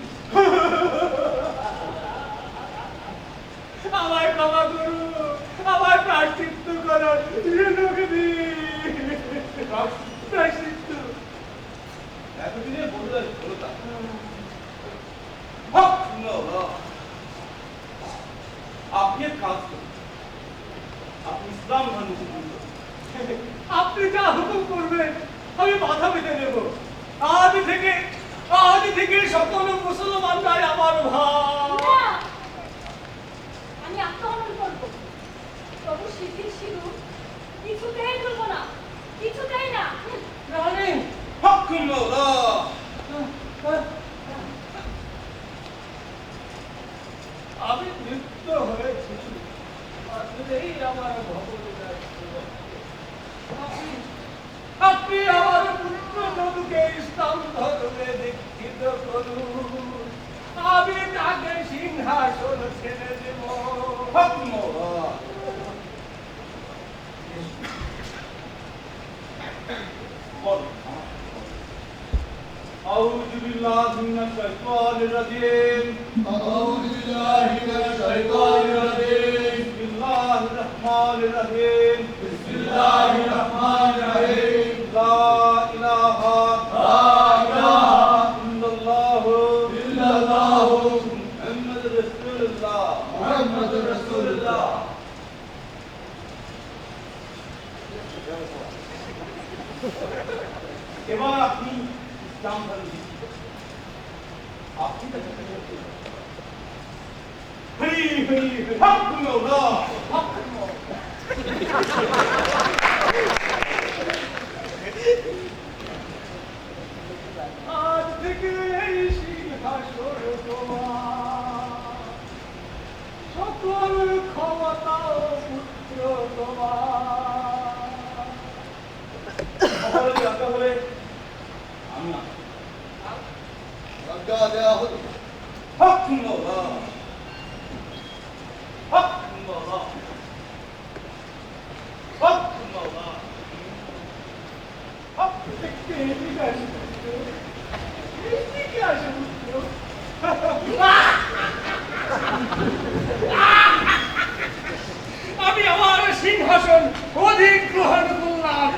আমার ক্ষমা করুন, আমার প্রায়শ্চিত্ত করার রেণুকে দিন। প্রায়শ্চিত্ত এতদিনে বললেন বলতা হাকিমুল্লাহ আপনি এক কাজ করুন, ইসলাম ধর্ম কবুল করি। আপনি যা হুকুম করবেন আমি মাথা পেতে নেব। আজ থেকে সকল মুসলমানরাই আমার ভাই। না, আমি আত্মহনন করবো। তবু শিথিল সিঁদুর কিছুতেই তুলবো না, কিছুতেই না। রানী হুকুম আল্লাহ। আমি লিপ্ত হয়েছি, আসলেই আমার ভগবানের দায়িত্ব। আপনি আমার পুত্র নবুকে ইসলাম ধর্মে দীক্ষিত করুন, আমি তাকে সিংহাসন ছেড়ে দেব। হুকুম আল্লাহ। বলো। أعوذ بالله من الشيطان الرجيم. أعوذ بالله من الشيطان الرجيم. بسم الله الرحمن الرحيم. بسم الله الرحمن الرحيم. لا إله إلا الله محمد رسول الله. محمد رسول الله. এবার আপনি ইসলাম ধর্ম দীক্ষিত। আপনি তাকে হরি হরি হুকুম আল্লাহ। আজ থেকে এই সিংহাসন তোমার, সকল ক্ষমতা ও পুত্র তোমার। সকলে আজ্ঞা বলে আমি আজ্ঞা দেওয়া হলো। হুকুম আল্লাহ। হুকুম আল্লাহ। হুকুম আল্লাহ। এদিকে আসো পুত্র, এদিকে আসো পুত্র। আমি আমার সিংহাসন অধিগ্রহণ করলাম।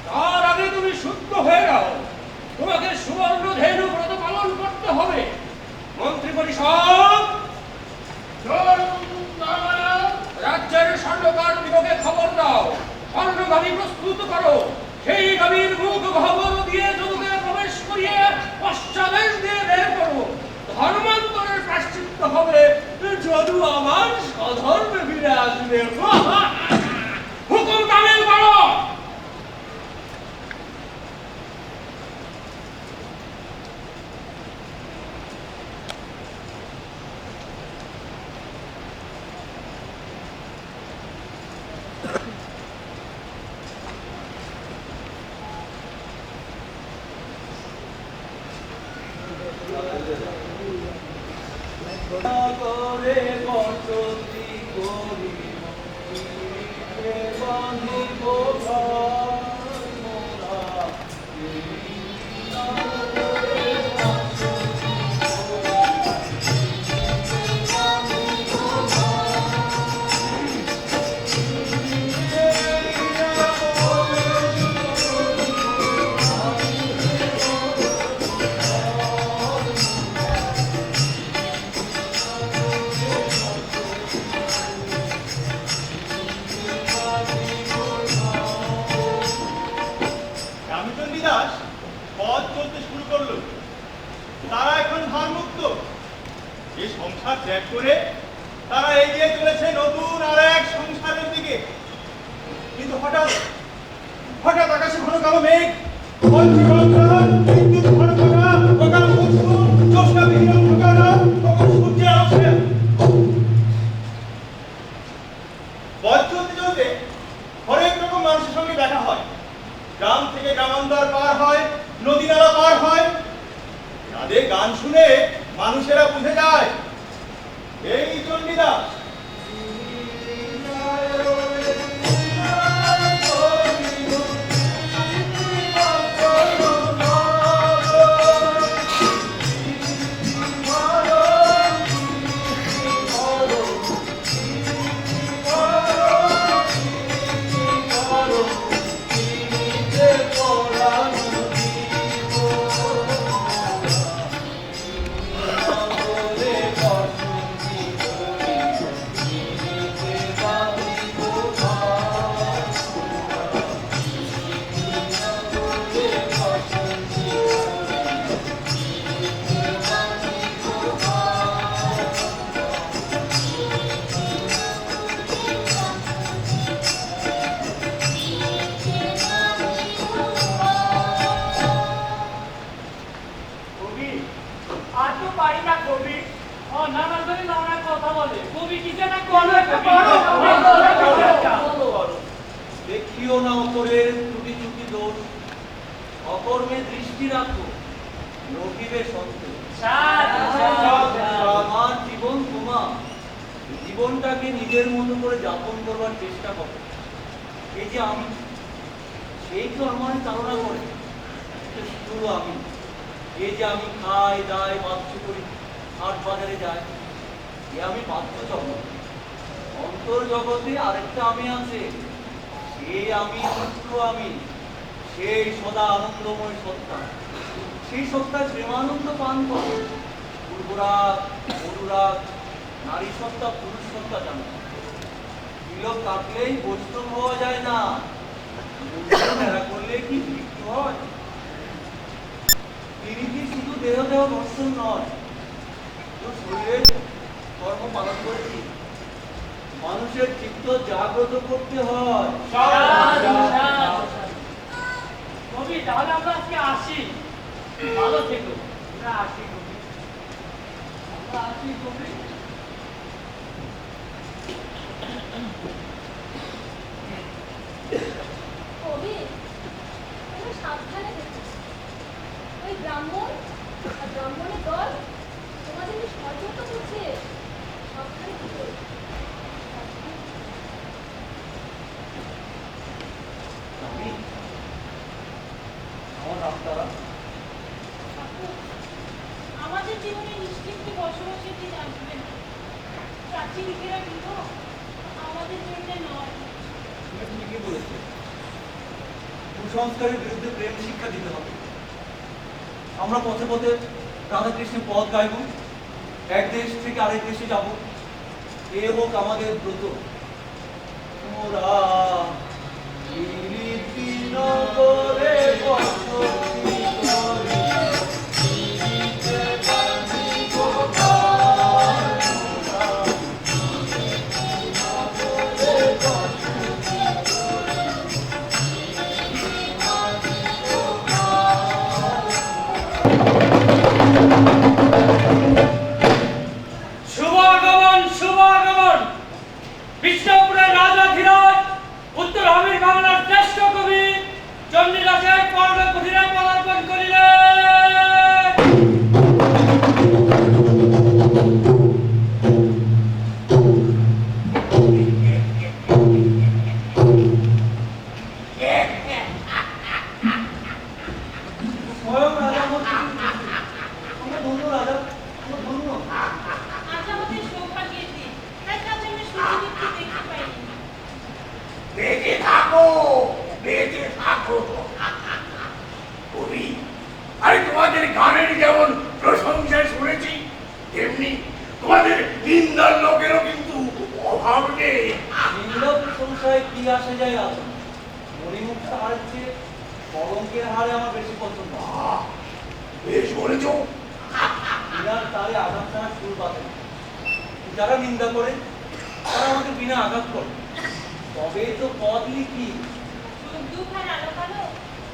তার আগে তুমি শুদ্ধ হয়ে যাও। তোমাকে সুবর্ণ ধেনু ব্রত পালন করতে হবে। মন্ত্রী পরিষদ, রাজ্যের স্বর্ণকার দিগকে খবর দাও, স্বর্ণগামী প্রস্তুত করো। সেই গামীর মুখ গহ্বর দিয়ে যদুকে প্রবেশ করিয়ে পশ্চাদেশ দিয়ে বের করো। ধর্মান্তরের প্রায়শ্চিত্ত হবে, যদু আমার স্বধর্মে ফিরে আসবে। হুকুম তামিল করো। করে বসতি করি বাঁধিব ঘর মোরা। রামচন্দ্র দাস পথ চলতে শুরু করলো। তারা এখন ভারমুক্ত। এই সংসার ত্যাগ করে তারা এগিয়ে চলেছে নতুন আর এক সংসারের দিকে। কিন্তু হঠাৎ আকাশে ঘন কালো মেঘ, বজ্র গর্জন, বিদ্যুৎ খড়খড়া, অকাল বর্ষণ, জ্যোৎস্নাবিহীন অন্ধকার, তখন সূর্যের আলোকে পথ চলতে চলতে হরেক রকম মানুষের সঙ্গে দেখা হয়। গ্রাম থেকে গ্রামান্তর পার হয়, নদী নালা পার হয়। তাদের গান শুনে মানুষেরা বুঝে যায় এই চণ্ডীদাস। বলো একটা বলো দেখিও না অপরের ত্রুটি ত্রুটি দোষ, অকর্মে দৃষ্টি রাখো, রহিবে সত্য। আমার জীবন তোমার, জীবনটাকে নিজের মতো করে যাপন করবার চেষ্টা করো। এই যে আমি, সেই তো আমার চালনা করে, শুধু আমি। এই যে আমি খাই দাই বাধ্য করি, হাট বাজারে যাই, এ আমি বাধ্য জগৎ। অন্তর জগতে আরেকটা আমি আছে, সেই আমি সূক্ষ্ম আমি, সেই সদা আনন্দময় সত্তা। সেই সত্তার প্রেমানন্দ পান করে পূর্বরাগ অনুরাগ নারী সত্তা পুরুষ সত্তা জানে। তিলক কাটলেই বৈষ্ণব হওয়া যায় না, মেলা করলে কি মৃত্যু হয়? তিনি কি শুধু দেহ দেহ দর্শন নয়, শরীরের কর্ম পালন করেছি। মানুষের চিত্ত জাগ্রত করতে হয়। কবি তাহলে আমরা আজকে আসি, ভালো থেকো। আমরা আসি কবি, আমরা আসি কবি। কবি, তুমি সাবধানে থেকো। ওই ব্রাহ্মণ আর ব্রাহ্মণের দল তোমাদের ষড়যন্ত্র করছে, সাবধানে থেকো। আমার নাম তারা। আমাদের জীবনে নিশ্চিন্তে বসবাসের দিন আসবে না। প্রাচীনিকেরা বিহ আমাদের জন্য নয়। তুমি ঠিকই বলেছো, কুসংস্কারের বিরুদ্ধে প্রেম শিক্ষা দিতে হবে। আমরা পথে পথে রাধাকৃষ্ণের পথ গাইব, এক দেশ থেকে আরেক দেশে যাব, এ হোক আমাদের ব্রত। মোরা ফিলিপি নগরে বসতি করি, ফিলিপে বাঁধিব ঘর। মোরা ফিলিপি নগরে বসতি করি, ফিলিপে বাঁধিব ঘর। শুভাগমন শুভাগমন। বিষ্ণুপুরের রাজাধিরাজ উত্তর হামির বাংলার শ্রেষ্ঠ কবি চণ্ডীদাসের কর্ণকুঠিরে পদার্পণ করিলেন। স্বয়ং রাজা আমার আমরা ধন্য রাজা, আমরা ধন্য। আজ আমাদের সৌভাগ্যের দিন, তাই কাজ আমরা সুযোগকে দেখতে পাইনি। বেঁচে থাকো, বেঁচে থাকো। কবি, আরে তোমাদের গানের যেমন প্রশংসা শুনেছি, তেমনি তোমাদের নিন্দার লোকেরও কিন্তু অভাব নেই। নিন্দা প্রশংসায় কি আসে যায় রাজা? মণিমুক্ত হারের চেয়ে কলঙ্কের হারে আমার বেশি পছন্দ। আহ, বেশ বলেছ। বিনার তারে আঘাত ছাড়া সুর বাঁধে না। যারা নিন্দা করে তারা আমাকে বিনা আঘাত করে, তবেই তো পদ লিখি। সুখ দুঃখ আর আলো কালো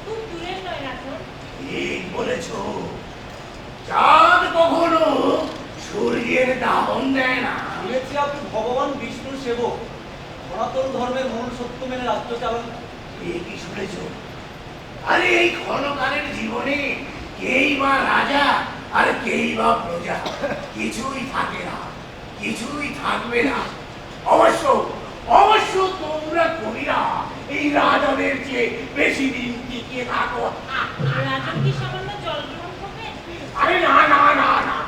খুব দূরের নয় রাজন। ঠিক বলেছ। চাঁদ কখনো সূর্যের দাহন দেয় না। শুনেছি আপনি ভগবান বিষ্ণুর সেবক, সনাতন ধর্মের মূল সত্য মেনে রাজ্য চালন। কি শুনেছ? আরে এই ক্ষণকালের জীবনে কেই বা রাজা আর কেই বা প্রজা, কিছুই থাকে না, কিছুই থাকবে না। অবশ্য অবশ্য তোমরা কবিরা এই রাজাদের চেয়ে বেশি দিন টিকে থাকো। রাজন কি সামান্য জল গ্রহণ করবেন? আরে না না না না,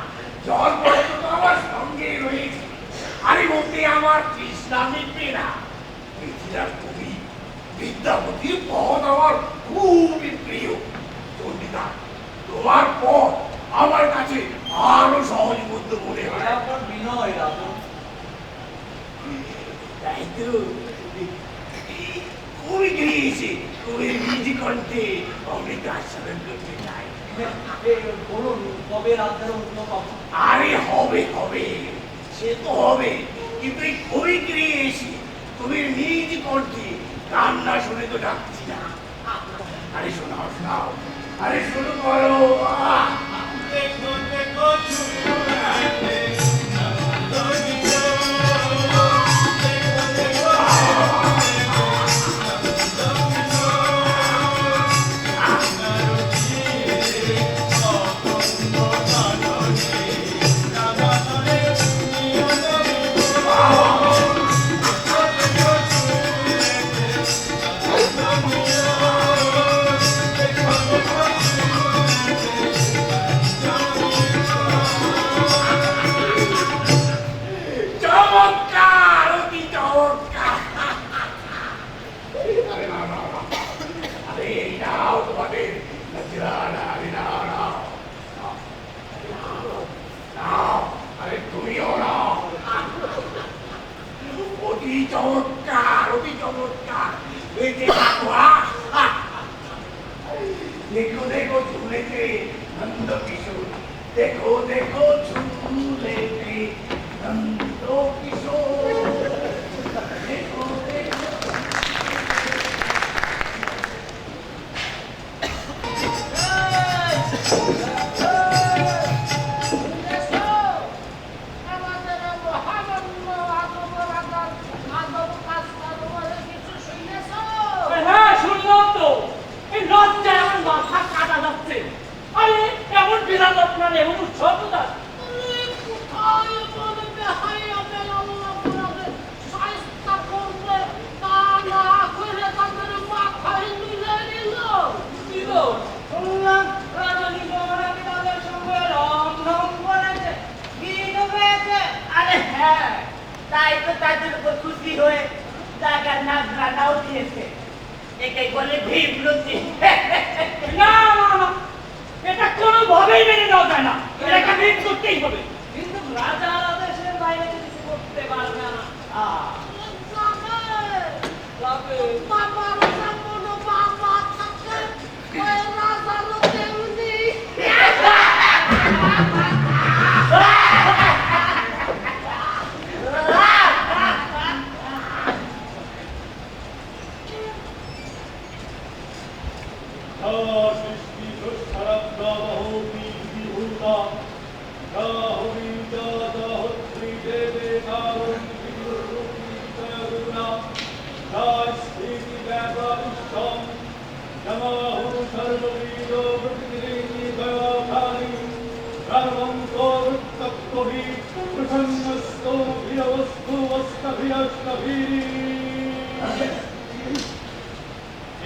জল পড়তো তো আমার সঙ্গে রয়েছে। আরে বলতে আমার তৃষ্ণা মিটবে না। পৃথিবীর কবি বিদ্যাপতির পথ আমার খুবই প্রিয়। চন্ডিদা, তোমার পথ আমার কাছে আরো সহজবোধ্য মনে এটা হয়। আপনার বিনয় রাজন। তাই তো কবি গিয়েছে, কবির নিজ কণ্ঠে অমৃত আস্বাদন করতে চাই। বলুন কবে রাত্রে উঠলো পাবো? আরে হবে হবে, সে তো হবে, কিন্তু এই কবি গিয়েছে, কবির নিজ কণ্ঠে গান না শুনে তো ডাকছি না। আরে শোনাও শোনাও, আরে শুরু করো। দেখো দেখো চুপ রাখে, নন্দ দিল। নাও তোমাদের নাও আরে তুমিও নাও অতি চমৎকার বেঁচে থাকো দেখো দেখো ঝুলেছে নন্দ কিশোর দেখো দেখো ঝুলেছে নন্দ কিশোর দেখো দেখো আমাদের মহামান্য আগমরাগার আদব কাজকার বলে কিছু শুনেছ? হ্যাঁ শুনলাম তো, এই লজ্জায় আমার মাথা কাটা যাচ্ছে। আরে এমন বিরাট আপনার এমন উৎসব কোথায়? তুমি কোথায় বলবে হাই আবেল আল্লাহ পুরাবে শায়েস্তা করবে তা না করে তাদের মাথায় তুলে নিল। দিল শুনলাম রাজনী মহারানী তাদের সঙ্গে রমরম করেছে, গীত হয়েছে। আরে হ্যাঁ, তাই তো তাদের উপর খুশি হয়ে জায়গার নাম গানাও দিয়েছে। এটাই বলে বিপ্লবী। না না না, এটা কোনোভাবেই মেনে নেওয়া যায় না, এটাকে বিট করতেই হবে। কিন্তু রাজার আদেশের বাইরে কিছু করতে পারবে না। যাবে। বাবার যেমন বাবা থাকে ওই রাজারও তেমনি।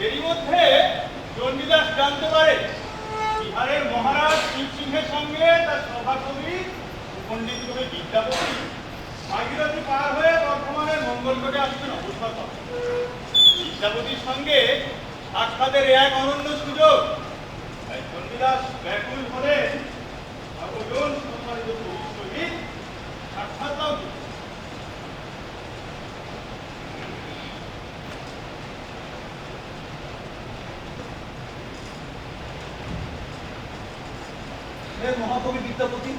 এরই মধ্যে চণ্ডীদাস জানতে পারে বিহারের মহারাজ সিংহের সঙ্গে তার সভাকবি পণ্ডিত কবি বিদ্যাপতি ভাগীরথী পার হয়ে বর্ধমানের মঙ্গলকোটে আসছেন অবসর পাবেন। বিদ্যাপতির সঙ্গে সাক্ষাতের এক অনন্য সুযোগ। তাই চণ্ডীদাস ব্যাকুল হলে ভগবান সম্মানিত কবির সহিত সাক্ষাৎ লাভ করলেন। হে মহাকবি বিদ্যাপতি,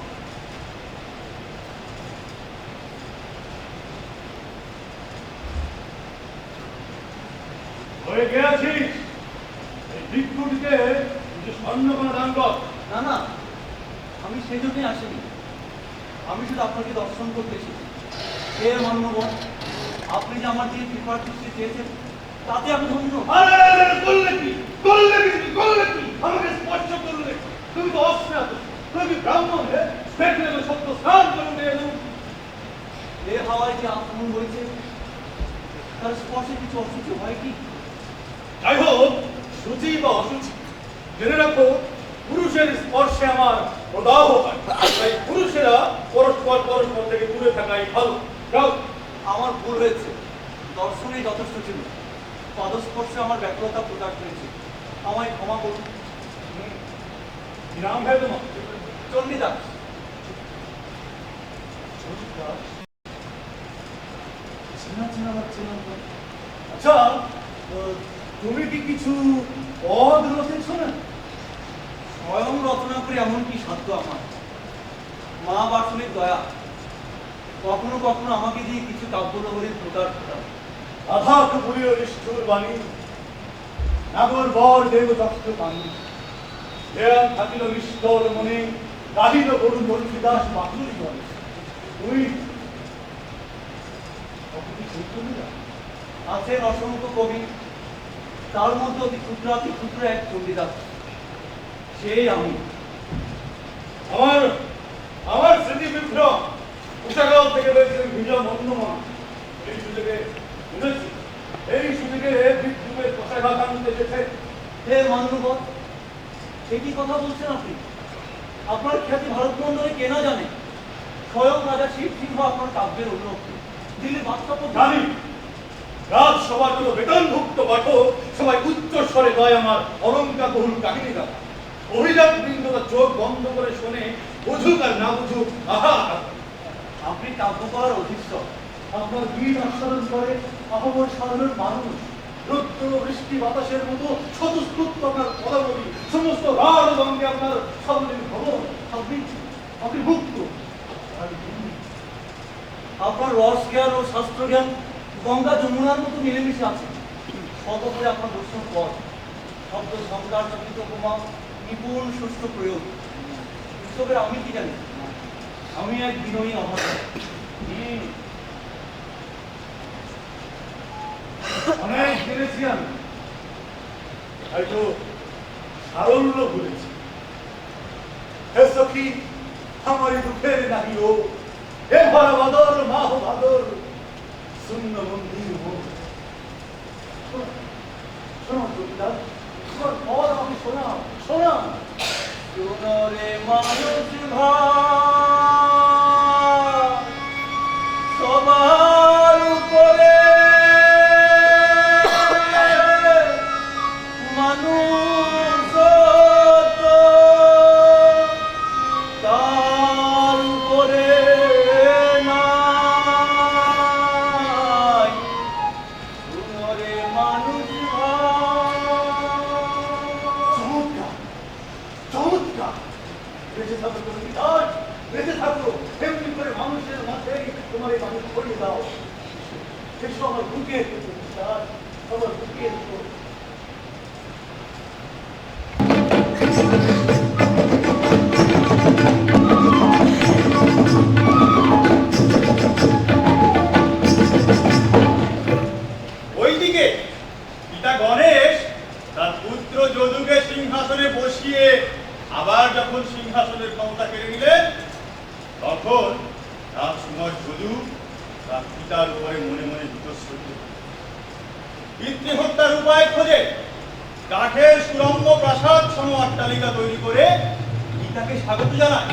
হয়ে গেছিস এই ভিক্ষুটিকে কিছু স্বর্ণকোনা দান কর। না না, আমি সেই জন্যই আসিনি। আমি শুধু আপনাকে দর্শন করতে এসেছি। হে মান্যবর, আপনি যে আমার দিয়ে কৃপার দৃষ্টি চেয়েছেন তাতে আমি ধন্য। করলে কি আমাকে স্পর্শ করলে? তুমি তো অস্নাত, তুমি ব্রাহ্মণ হে, দেখলে তো সত্য স্নান করুন এলুম। এ হাওয়ায় যে আক্রমণ হয়েছে তার স্পর্শে কিছু অসুচ হয় কি? যাই হোক, সূচি বা অসুচি, জেনে রাখো পুরুষের স্পর্শে আমার প্রদাহ হয়। তাই পুরুষেরা পরস্পর থেকে দূরে থাকাই ভালো। যাও। আমার ভুল হয়েছে, দর্শনেই যথেষ্ট ছিল। পদস্পর্শে আমার ব্যাকুলতা প্রকাশ পেয়েছে, আমায় ক্ষমা করুন। কি নাম है তোমার? চণ্ডীদাস। চেনা চেনা লাগছে না তো। আচ্ছা, তুমি কি কিছু পদ রচেছ না? স্বয়ং রচনা করে এমন কি সাধ্য আমার? মা বাসনের দয়া, কখনো কখনো আমাকে দিয়ে কিছু কাব্যনগরীর প্রকার ফোটাও। আধাক বলিও নিষ্ঠুর বাণী, নাগর বর দেব দক্ষ পানি। দেয়াল থাকিল নিষ্ঠর মনে, গাহিল গরু মন্ত্রীদাস বাকুলি বলে। তুই আছেন অসংখ্য কবি, তার মধ্যে অতি ক্ষুদ্রাতি ক্ষুদ্র এক চণ্ডীদাস, সেই আমি। আমার স্মৃতি বিভ্রম। উষাগাঁও থেকে রয়েছেন বিজয় মন্যমা। এই সুযোগে শুনেছি, এই সুযোগে বিদ্যুতের পশাঘাত আনতে এসেছে। হে মান্যবর, সে কি কথা বলছেন আপনি? আপনার খ্যাতি ভারতমণ্ডলে কে না জানে? স্বয়ং রাজা শিব সিংহ আপনার কাব্যের অনুরক্ত, দিল্লির বাদশাহ জানি, রাজসভার যত বেতনভুক্ত পাঠক সবাই উচ্চ স্বরে গায় আমার অলঙ্কা বহুল কাহিনী গাথা। অভিজাত বৃন্দ তার চোখ বন্ধ করে শোনে, বুঝুক আর না বুঝুক, আহা! আপনি কাব্যকর অধীশ্বর, আপনার গীত আস্বাদন করে আহমর সাধারণ মানুষ। রুদ্র বৃষ্টি বাতাসের মতো স্বতঃস্ফূর্ত আপনার পদাবলী, সমস্ত রাগ রঙে আপনার সাবলীল ভবন। আপনি মুক্ত। আপনার রস জ্ঞান ও শাস্ত্র জ্ঞান গঙ্গা যমুনার মতো মিলেমিশে আছে। শতকে আপনার দর্শন পথ, শব্দ সংকার চকিত উপমা, নিপুণ সুষ্ঠু প্রয়োগ। বিশ্বকের আমি কি জানি? আমি এক বিনয়ী অভাব। অনেক জেনেছি আমি, হয়তো সারল্য ভুলেছি। হে সখী, আমারই দুঃখের নাহি ও, হে ভরা বাদর মাহ ভাদর, শূন্য মন্দির হোক। শোনো কবিতা, তোমার পদ আমাকে শোনাও, শোনাও। শোনো রে মানুষ ভাই, সবার উপরে মানুষ তো, তার উপরে নাই। শোনো রে মানুষ ভাই। চমৎকার, চমৎকার! বেঁচে থাকো তুমি বিরাট, বেঁচে থাকো। এমনি করে মানুষের মাঝেই তোমার এই বাণী ছড়িয়ে দাও। শেষ আমার বুকে বিরাট, আমার বুকে ওইদিকে পিতা গণেশ তার পুত্র যদুকে সিংহাসনে বসিয়ে আবার যখন সিংহাসনের ক্ষমতা কেড়ে নিলেন, তখন রাজকুমার যদু তার পিতার উপরে মনে মনে বিতস্রুত। পিতৃহত্যার উপায় খোঁজে কাঠের সুরম্য প্রাসাদ সম অট্টালিকা তৈরি করে পিতাকে স্বাগত জানায়।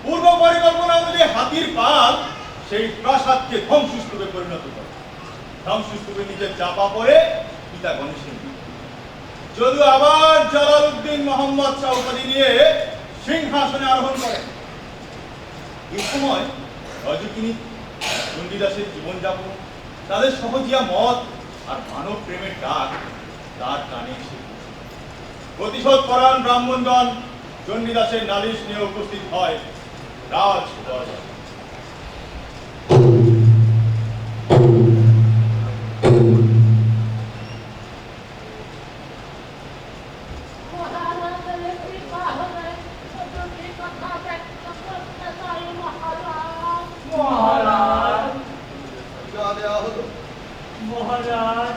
পূর্ব পরিকল্পনা অনুযায়ী হাতির পাল সেই প্রাসাদকে ধ্বংসস্তূপে পরিণত করে। ধ্বংসস্তূপের নিচে চাপা পড়ে পিতা গণেশের মৃত্যু। যদু আবার জালালউদ্দিন মোহাম্মদ শাহ উপাধি নিয়ে সিংহাসনে আরোহণ করেন। এই সময় রজকিনী, চণ্ডীদাসের জীবনযাপন, তাদের সহজিয়া মত আর মানব প্রেমের ডাক তার কানে এসে পৌঁছে। প্রতিশোধ পরায়ণ ব্রাহ্মণগণ চণ্ডীদাসের নালিশ নিয়ে উপস্থিত হয় রাজ দরবারে। মহারাজের কৃপা হলে যদি কথা ব্যক্ত করতে চাই মহারাজ। মহারাজ, যা দেওয়া হলো। মহারাজ,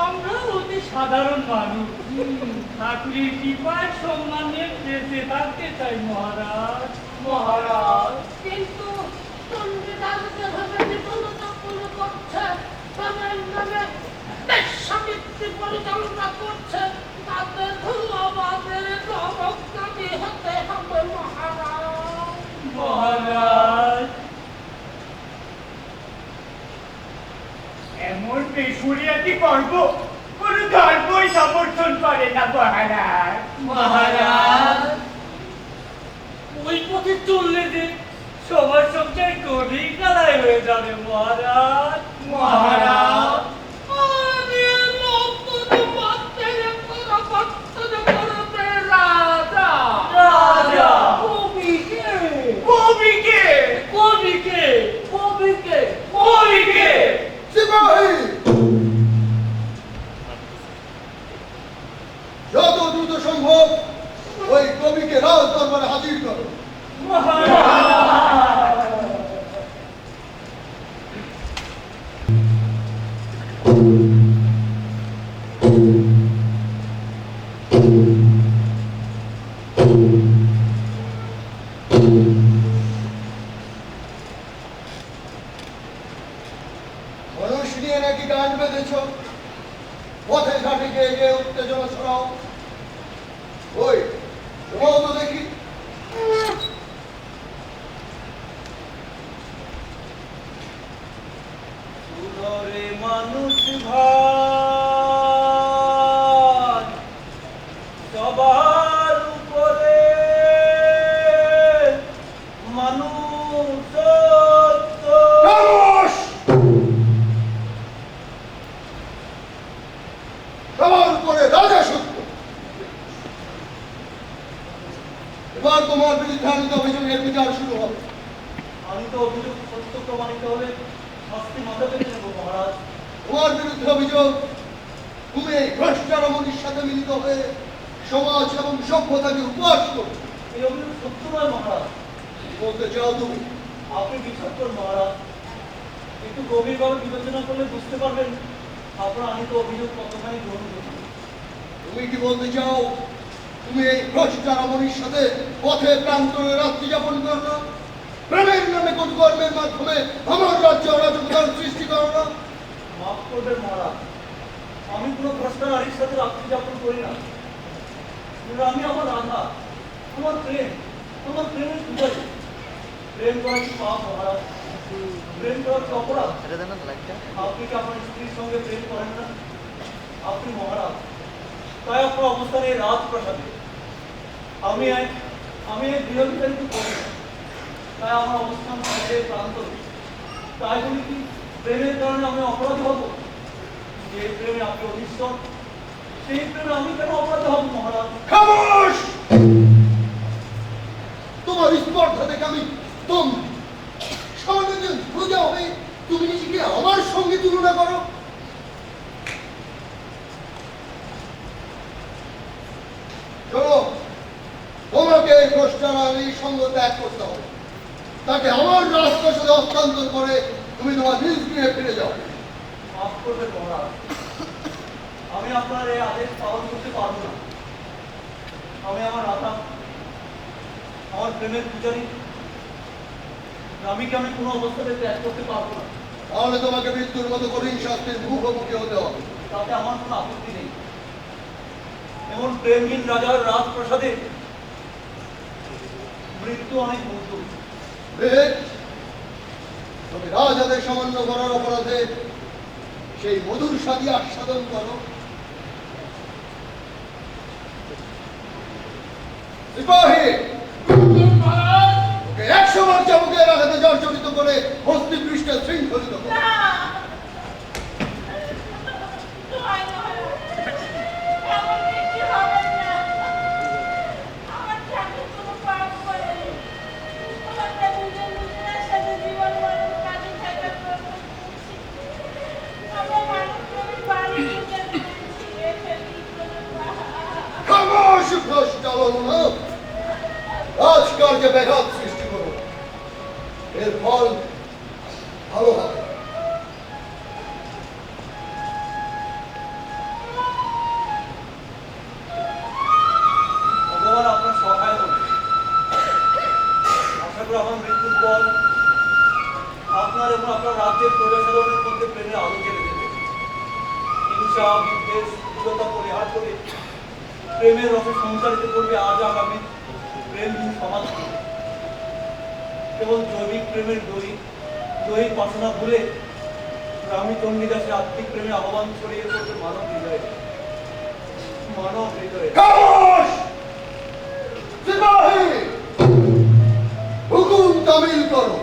আমরা অতি সাধারণ মানুষ। ঠাকুরের কৃপায় সম্মানে বেঁচে থাকতে চাই মহারাজ। মহারাজ, কিন্তু চণ্ডীদাস যেভাবে বিপুলতা পুরো করছে, তাদের নামে বেশ্যাবৃত্তি পরিচালনা করছে, তাতে আমাদের জবাবদারি হতে হবে মহারাজ। মহারাজ, এমন বেসুরিয়াতি করব কোন ধর্মই সমর্থন করে না মহারাজ। মহারাজ, ওই পথে চললে যে সবার সংসার গভীর কালায় হয়ে যাবে মহারাজ। মহারাজ, আমি লোকদের মধ্যে পরাবর্তন করবে রাজা। রাজা, কবিকে কবিকে, কবিকে, কবিকে কবিকে। সিপাহী, যত দ্রুত সম্ভব ওই কবিকে রাজ দরবারে হাজির করো। মহারাজ, মানুষ নিয়ে নাকি গান বেঁধেছ, পথে ঘাটে গিয়ে গিয়ে উত্তেজনা ছড়াও। ওই শোনাও তো দেখি। শোনো রে এবার তোমার বিরুদ্ধে আনিত অভিযোগের বিচার শুরু হবে। আমি তো অভিযোগ সত্য প্রমাণিত হলে শাস্তি মাথা পেতে নেব মহারাজ। তোমার বিরুদ্ধে অভিযোগ তুমি এই ভ্রষ্টারমণির সাথে মিলিত হয়ে সমাজ এবং সভ্যতাকে উপহাস করো। এই অভিযোগ সত্য নয় মহারাজ। কি বলতে চাও তুমি? আপনি বিচক্ষণ মহারাজ, একটু গভীরভাবে বিবেচনা করলে বুঝতে পারবেন আপনার আনিত অভিযোগ কতখানি গ্রহণযোগ্য। তুমি কি বলতে চাও তুমি এই ভ্রষ্টারমণির সাথে পথে প্রান্তরে রাত্রি যাপন করো না? প্রেমের নামে কর্মের মাধ্যমে আমার রাজ্যে অরাজকতার সৃষ্টি করো না? মাফ করবেন মহারাজ, আমি কোনো ভ্রষ্টা নারীর সাথে রাত্রি যাপন করি না। আমি আমার রাধা, আমার প্রেমের পূজারি। প্রেম করা কি পাপ মহারাজ? প্রেম করা কি অপরাধ? আপনি কি আপনার স্ত্রীর সঙ্গে প্রেম করেন না? আপনি মহারাজ, তাই আপনার অবস্থান এই রাজপ্রাসাদে। আমি এক গৃহবিচারিত করি, তাই আমার অবস্থান সমাজের প্রান্তরে। তাই বলি কি প্রেমের কারণে আমি অপরাধী হব? যে প্রেমে আপনি অধিষ্ঠ, সেই প্রেমে আমি কেন অপরাধী হব মহারাজ? খামোশ! তোমার স্পর্ধা দেখে আমি সামান্য একজন প্রজা হয়ে তুমি নিজেকে আমার সঙ্গে তুলনা করো। শোনো, তোমাকে এই ভ্রষ্টাচারী সঙ্গ ত্যাগ করতে হবে। তাকে আমার রাজপ্রাসাদে হস্তান্তর করে তুমি তোমার নিজ গৃহে ফিরে যাও। মাফ করবেন মহারাজ, আমি আপনার এই আদেশ পালন করতে পারবো না। আমি আমার রাধা, আমার প্রেমের পূজারী স্বামীকে আমি কোনো অবস্থাতে ত্যাগ করতে পারবো না। তাহলে তোমাকে মৃত্যুর মতো কঠিন শাস্তির মুখোমুখি হতে হবে। তাতে আমার কোনো আপত্তি নেই। এমন প্রেমহীন রাজার রাজপ্রাসাদে মৃত্যু অনেক মধুর। বেশ, তবে রাজাদের সামান্য করার অপরাধে সেই মধুর স্বাদী আস্বাদন করো। সিপাহী, ওকে 100 বার চাবুকের আঘাতে জর্জরিত করে হস্তি পৃষ্ঠে শৃঙ্খলিত করো। না, দোহাই মহারাজ, এমন কিছু হবে না। আমার ঠাকুর কোনো পাপ করেনি। আমরা দুজনের সাথে জীবন মরণ কাজে থাকার প্রস্তুত করছি। আমরা মানুষের বাড়ি পূজা করেছি, এসে কি কোনো খামোশ ভ্রষ্টালনা! রাজকার্যে ব্যাঘাত সৃষ্টি করো, এর ফল ভালো হবে। ভগবান আপনার সহায় হবে। আশা করি আমার মৃত্যুর পর আপনার এবং আপনার রাজ্যের প্রজাসাধারণের মধ্যে প্রেমের আলো জ্বেলে দেবে। হিংসা, বিদ্বেষ, স্থূলতা পরিহার করে প্রেমের রসে সঞ্চারিত করবে আজ আগামী প্রেমহীন সমাজ। কেবল জৈবিক প্রেমের দৈহিক বাসনা ভুলে রামী চণ্ডীদাসের আত্মিক প্রেমের আহ্বান ছড়িয়ে পড়বে মানব হৃদয়ে। খামোশ! সিপাহী, হুকুম তামিল করো।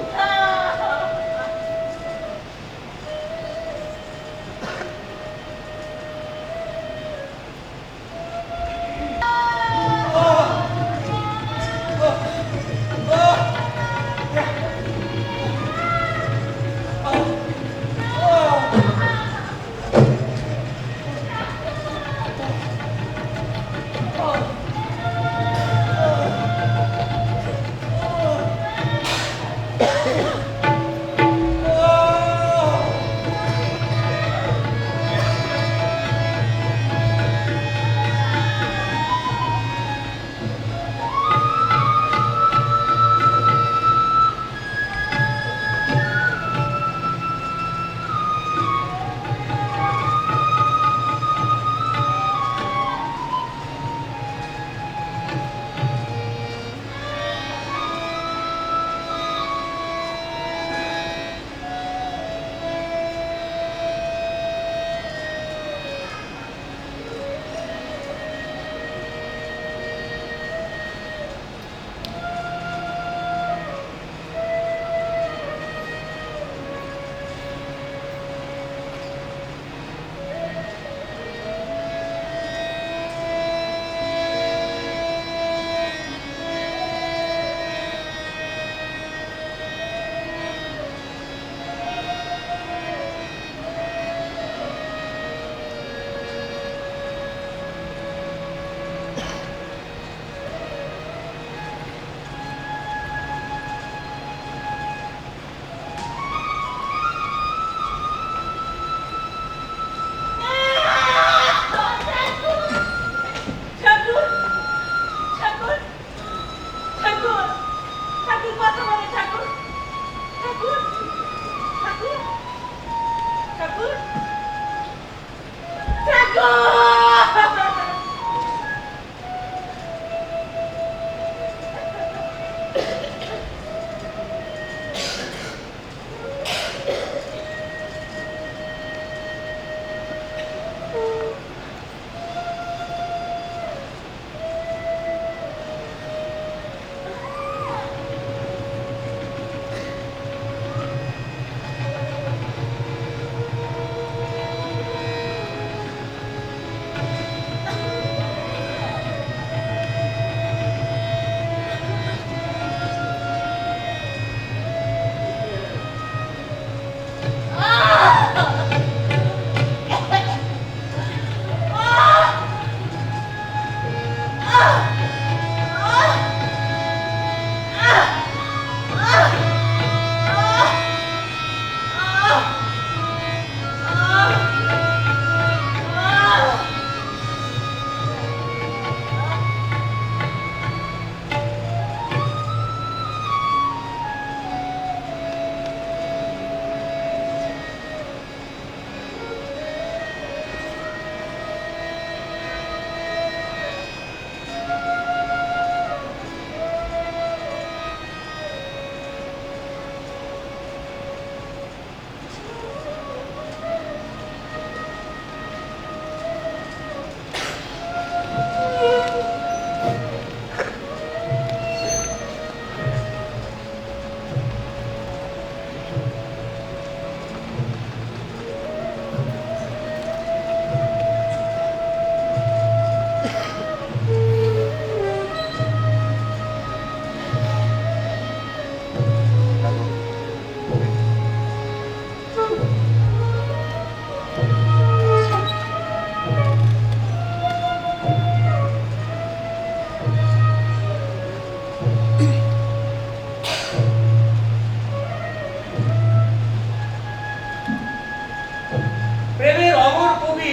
প্রেমের অমর কবি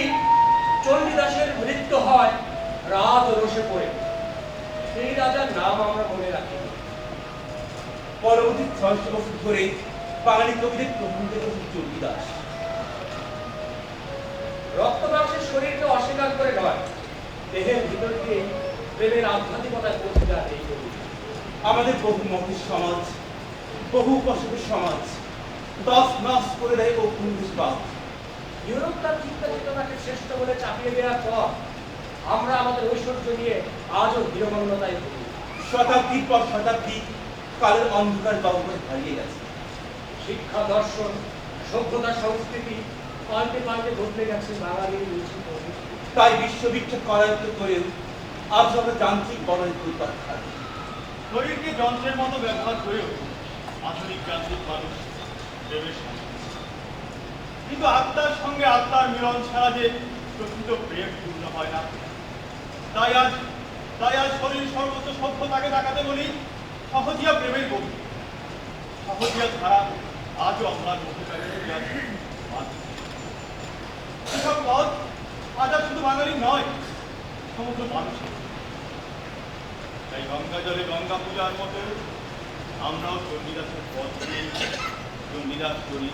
চণ্ডীদাসের মৃত্যু হয় রাত রসে পড়ে। সেই রাজার নাম আমরা মনে রাখি। পরবর্তী ৬০০ বছর ধরে বাঙালি কবিদের প্রবন্ধে চণ্ডীদাস। রক্ত মাংসের শরীরকে অস্বীকার করে নয়, দেহের ভিতর দিয়ে প্রেমের আধ্যাত্মিকতায় পৌঁছে যায় এই কবি। আমাদের বহু মতের সমাজ, বহু উপাসকের সমাজ দশ নাশ করে দেয় ঔপনিবেশবাদ। ইউরোপ তার চিন্তা চেতনাকে শ্রেষ্ঠ বলে চাপিয়ে দেওয়ার পর আমরা আমাদের ঐশ্বর্য নিয়ে আজও হীরমগ্নতায় ভুগি। শতাব্দীর পর শতাব্দী কালের অন্ধকার গহ্বরে হারিয়ে গেছে। শিক্ষা, দর্শন, সভ্যতা, সংস্কৃতি পাল্টে পাল্টে বদলে গেছে বাঙালির রুচি প্রবৃত্তি। তাই বিশ্ববিখ্যাত করায়ত্ত করেও আজ আমরা যান্ত্রিক বড়ই পরিবার খাই। শরীরকে যন্ত্রের মতো ব্যবহার করেও আধুনিক যান্ত্রিক মানুষ প্রেমের সঙ্গে। কিন্তু আত্মার সঙ্গে আত্মার মিলন ছাড়া যে প্রকৃত প্রেম পূর্ণ হয় না। তাই আজ শরীর সর্বোচ্চ সভ্যতাকে দেখাতে বলি সহজিয়া প্রেমের গভীর। সহজিয়া ধারা আজও আমার মুখে পেয়ে আছে। এসব পথ আজ আর শুধু বাঙালি নয়, সমগ্র মানুষের। তাই গঙ্গা জলে গঙ্গা পূজার মতো আমরাও চণ্ডীদাসের পথ নিয়ে চণ্ডীদাস করি।